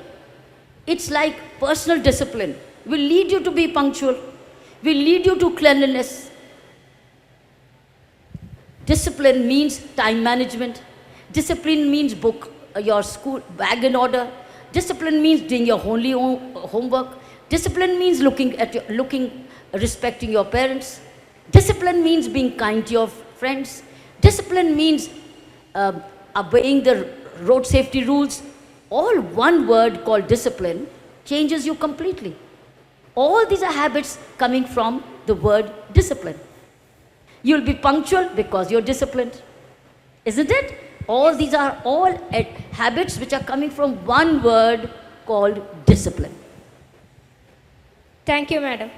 It's like personal discipline. Will lead you to be punctual. Will lead you to cleanliness. Discipline means time management. Discipline means your school bag in order. Discipline means doing your homework. Discipline means respecting your parents. Discipline means being kind to your friends. Discipline means obeying the road safety rules. All one word called discipline changes you completely. All these are habits coming from the word discipline. You'll be punctual because you're disciplined. Isn't it? All these are all habits which are coming from one word called discipline. Thank you, madam.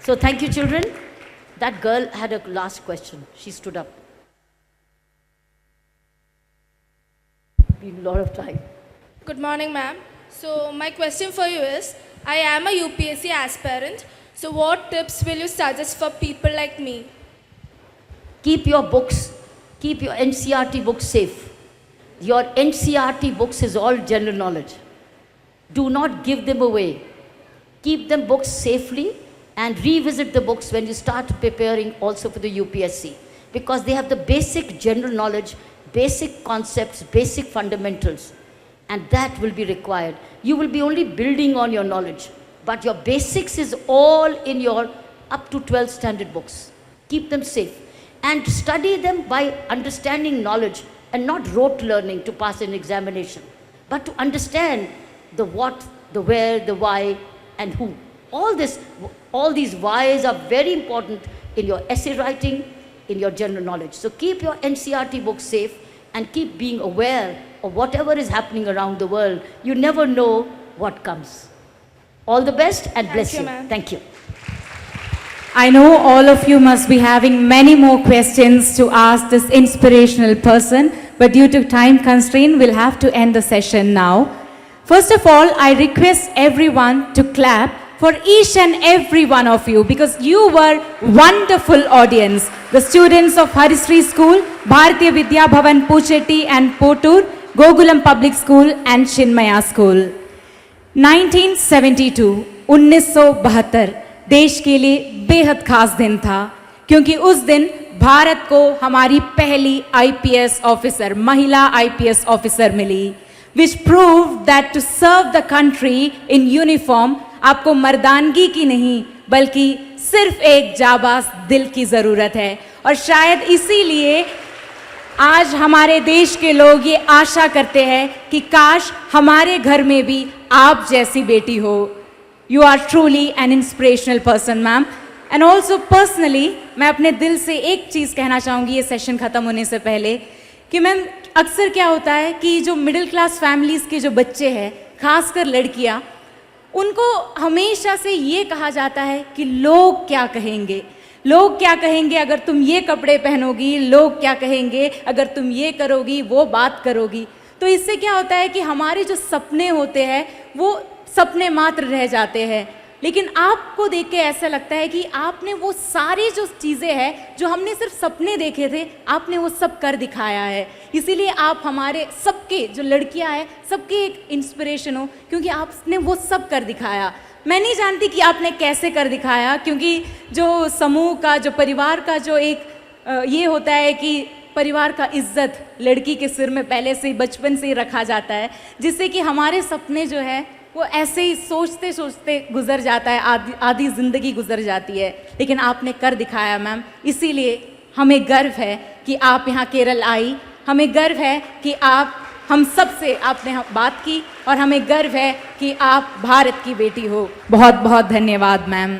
So thank you, children. That girl had a last question. She stood up. Been a lot of time. Good morning, ma'am. So my question for you is, I am a UPSC aspirant. So what tips will you suggest for people like me? Keep your books, keep your NCRT books safe. Your NCRT books is all general knowledge. Do not give them away. Keep them books safely and revisit the books when you start preparing also for the UPSC, because they have the basic general knowledge, basic concepts, basic fundamentals, and that will be required. You will be only building on your knowledge, but your basics is all in your up to 12th standard books. Keep them safe and study them by understanding knowledge and not rote learning to pass an examination, but to understand the what, the where, the why, and who. All these whys are very important in your essay writing, in your general knowledge. So keep your NCRT books safe and keep being aware of whatever is happening around the world. You never know what comes. All the best and bless you. Thank you. I know all of you must be having many more questions to ask this inspirational person, but due to time constraint, we'll have to end the session now. First of all, I request everyone to clap for each and every one of you because you were wonderful audience. The students of Harisri School, Bharatiya Vidya Bhavan Puchetti and Potur, Gokulam Public School and Chinmaya School. 1972, 1972 देश के लिए बेहद खास दिन था क्योंकि उस दिन भारत को हमारी पहली आईपीएस ऑफिसर, महिला आईपीएस ऑफिसर मिली, which proved that to serve the country in uniform आपको मर्दानगी की नहीं बल्कि सिर्फ एक जाबाज दिल की ज़रूरत है। और शायद इसीलिए आज हमारे देश के लोग ये आशा करते हैं कि काश हमारे घर में भी आप जैसी बेटी हो। You are truly an inspirational person, ma'am. And also personally, मैं अपने दिल से एक चीज़ कहना चाहूँगी ये सेशन ख़त्म होने से पहले कि मैम अक्सर क्या होता है कि जो मिडिल क्लास फैमिलीज़ के जो बच्चे हैं, खासकर लड़कियाँ, उनको हमेशा से ये कहा जाता है कि लोग क्या कहेंगे, लोग क्या कहेंगे अगर तुम ये कपड़े पहनोगी, लोग क्या कहेंगे अगर तुम ये करोगी, वो बात करोगी। तो इससे क्या होता है कि हमारे जो सपने होते हैं वो सपने मात्र रह जाते हैं। लेकिन आपको देख के ऐसा लगता है कि आपने वो सारी जो चीज़ें हैं जो हमने सिर्फ सपने देखे थे, आपने वो सब कर दिखाया है। इसीलिए आप हमारे सबके जो लड़कियां हैं सबके एक इंस्पिरेशन हो क्योंकि आपने वो सब कर दिखाया। मैं नहीं जानती कि आपने कैसे कर दिखाया क्योंकि जो समूह का, जो परिवार का जो एक ये होता है कि परिवार का इज्जत लड़की के सिर में पहले से ही बचपन से ही रखा जाता है, जिससे कि हमारे सपने जो है वो ऐसे ही सोचते सोचते गुजर जाता है, आधी ज़िंदगी गुजर जाती है। लेकिन आपने कर दिखाया मैम, इसीलिए हमें गर्व है कि आप यहाँ केरल आई, हमें गर्व है कि आप हम सब से आपने बात की और हमें गर्व है कि आप भारत की बेटी हो। बहुत बहुत धन्यवाद ma'am.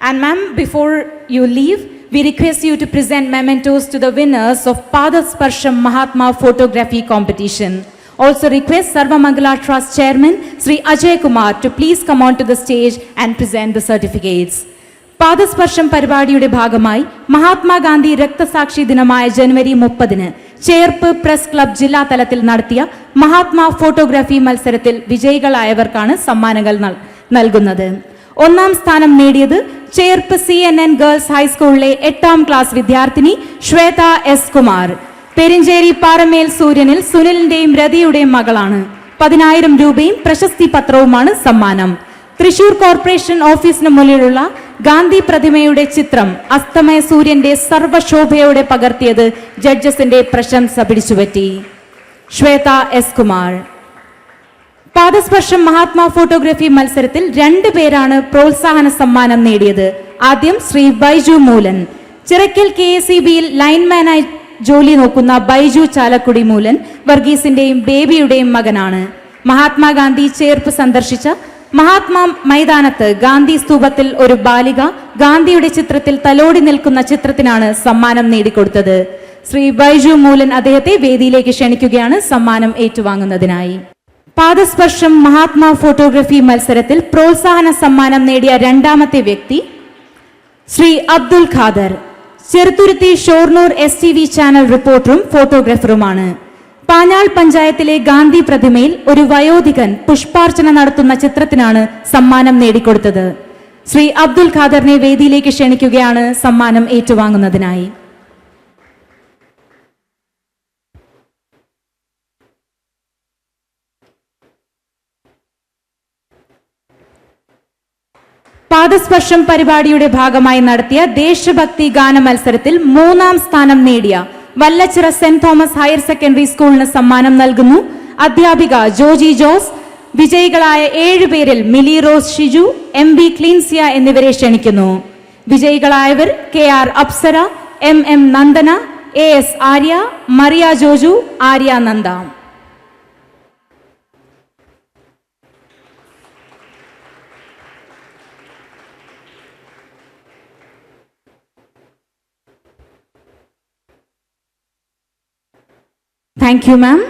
And ma'am before you leave we request you to present mementos to the winners of Padasparsham Mahatma Photography Competition. Also request Sarvamangala Trust Chairman Sri Ajay Kumar to please come on to the stage and present the certificates. പാദസ്പർശം പരിപാടിയുടെ ഭാഗമായി മഹാത്മാഗാന്ധി രക്തസാക്ഷി ദിനമായ ജനുവരി 30 Cherpu press club ജില്ലാ തലത്തിൽ നടത്തിയ Mahatma photography മത്സരത്തിൽ വിജയികളായവർക്കാണ് സമ്മാനങ്ങൾ നൽകുന്നത്. ഒന്നാം സ്ഥാനം നേടിയത് ചേർപ്പ് CNN ഗേൾസ് ഹൈസ്കൂളിലെ 8ാം ക്ലാസ് വിദ്യാർത്ഥിനി ശ്വേത എസ് കുമാർ. പെരിഞ്ചേരി പാറമേൽ സൂര്യനിൽ സുനിലിന്റെയും രതിയുടെയും മകളാണ്. 10,000 രൂപയും പ്രശസ്തി പത്രവുമാണ് സമ്മാനം. തൃശൂർ കോർപ്പറേഷൻ ഓഫീസിന് മുന്നിലുള്ള ഗാന്ധി പ്രതിമയുടെ ചിത്രം അസ്തമയ സൂര്യന്റെ സർവശോഭയോടെ പകർത്തിയത് ജഡ്ജസിന്റെ പ്രശംസ പിടിച്ചുപറ്റി. ശ്വേത എസ് കുമാർ. പാദസ്പർശം മഹാത്മാ ഫോട്ടോഗ്രാഫി മത്സരത്തിൽ 2 പേരാണ് പ്രോത്സാഹന സമ്മാനം നേടിയത്. ആദ്യം ശ്രീ ബൈജു മൂലൻ. ചിറക്കൽ KSEBയിൽ ലൈൻമാനായി ജോലി നോക്കുന്ന ബൈജു ചാലക്കുടി മൂലൻ വർഗീസിന്റെയും ബേബിയുടെയും മകനാണ്. മഹാത്മാഗാന്ധി ചേർപ്പ് സന്ദർശിച്ച മഹാത്മാ മൈതാനത്ത് ഗാന്ധി സ്തൂപത്തിൽ ഒരു ബാലിക ഗാന്ധിയുടെ ചിത്രത്തിൽ തലോടി നിൽക്കുന്ന ചിത്രത്തിനാണ് സമ്മാനം നേടിക്കൊടുത്തത്. ശ്രീ ബൈജു മൂലൻ അദ്ദേഹത്തെ വേദിയിലേക്ക് ക്ഷണിക്കുകയാണ് സമ്മാനം ഏറ്റുവാങ്ങുന്നതിനായി. പാദസ്പർശം മഹാത്മാ ഫോട്ടോഗ്രാഫി മത്സരത്തിൽ പ്രോത്സാഹന സമ്മാനം നേടിയ 2ാമത്തെ വ്യക്തി ശ്രീ അബ്ദുൽ ഖാദർ. ചെറുത്തുരുത്തി ഷോർണൂർ STV ചാനൽ റിപ്പോർട്ടറും ഫോട്ടോഗ്രാഫറുമാണ്. പാഞ്ഞാൾ പഞ്ചായത്തിലെ ഗാന്ധി പ്രതിമയിൽ ഒരു വയോധികൻ പുഷ്പാർച്ചന നടത്തുന്ന ചിത്രത്തിനാണ് സമ്മാനം നേടിക്കൊടുത്തത്. ശ്രീ അബ്ദുൽ ഖാദറിനെ വേദിയിലേക്ക് ക്ഷണിക്കുകയാണ് സമ്മാനം ഏറ്റുവാങ്ങുന്നതിനായി. പാദസ്പർശം പരിപാടിയുടെ ഭാഗമായി നടത്തിയ ദേശഭക്തി ഗാന മത്സരത്തിൽ 3ാം സ്ഥാനം നേടിയ Vallachira saint Thomas higher secondary സ്കൂളിന് സമ്മാനം നൽകുന്നു. അധ്യാപിക ജോജി ജോസ്. വിജയികളായ 7 പേരിൽ മിലി റോസ് ഷിജു, MB ക്ലീൻസിയ എന്നിവരെ ക്ഷണിക്കുന്നു. വിജയികളായവർ KR Apsara, MM Nandana, AS Arya, Mariya Joju, Arya Nanda. Thank you, ma'am.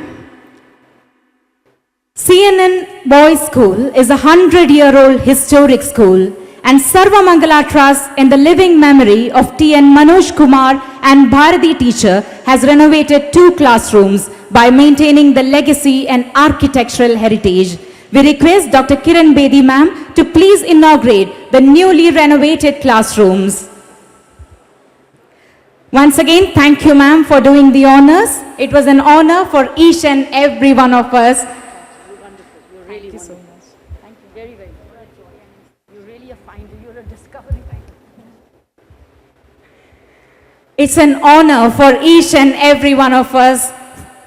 CNN Boys School is a 100-year-old historic school, and Sarvamangala Trust, in the living memory of T.N. Manoj Kumar and Bharati teacher, has renovated 2 classrooms by maintaining the legacy and architectural heritage. We request Dr. Kiran Bedi ma'am to please inaugurate the newly renovated classrooms. Once again, thank you ma'am for doing the honors. It was an honor for each and every one of us. Thank you so much. Thank you very, very much. You're really a finder. You're a discovery. It's an honor for each and every one of us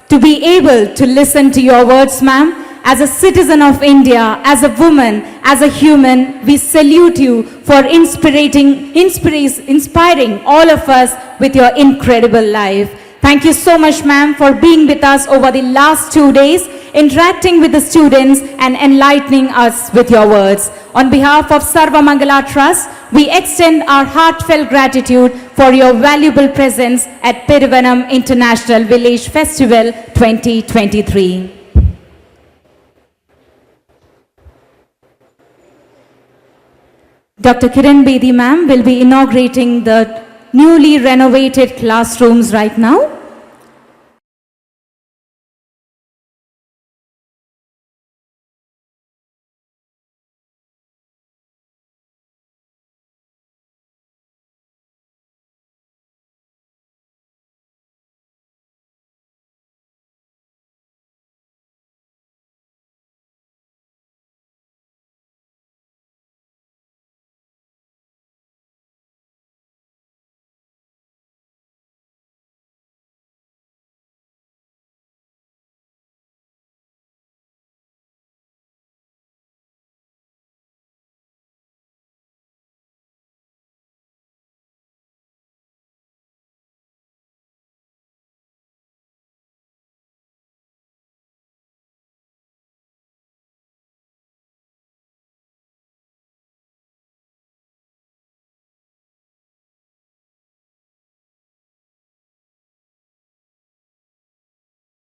to be able to listen to your words, ma'am. As a citizen of India, as a woman, as a human, we salute you for inspiring all of us with your incredible life. Thank you so much, ma'am, for being with us over the last 2 days, interacting with the students and enlightening us with your words. On behalf of Sarvamangala Trust, we extend our heartfelt gratitude for your valuable presence at Peruvanam International Village Festival 2023. Dr. Kiran Bedi ma'am will be inaugurating the newly renovated classrooms right now.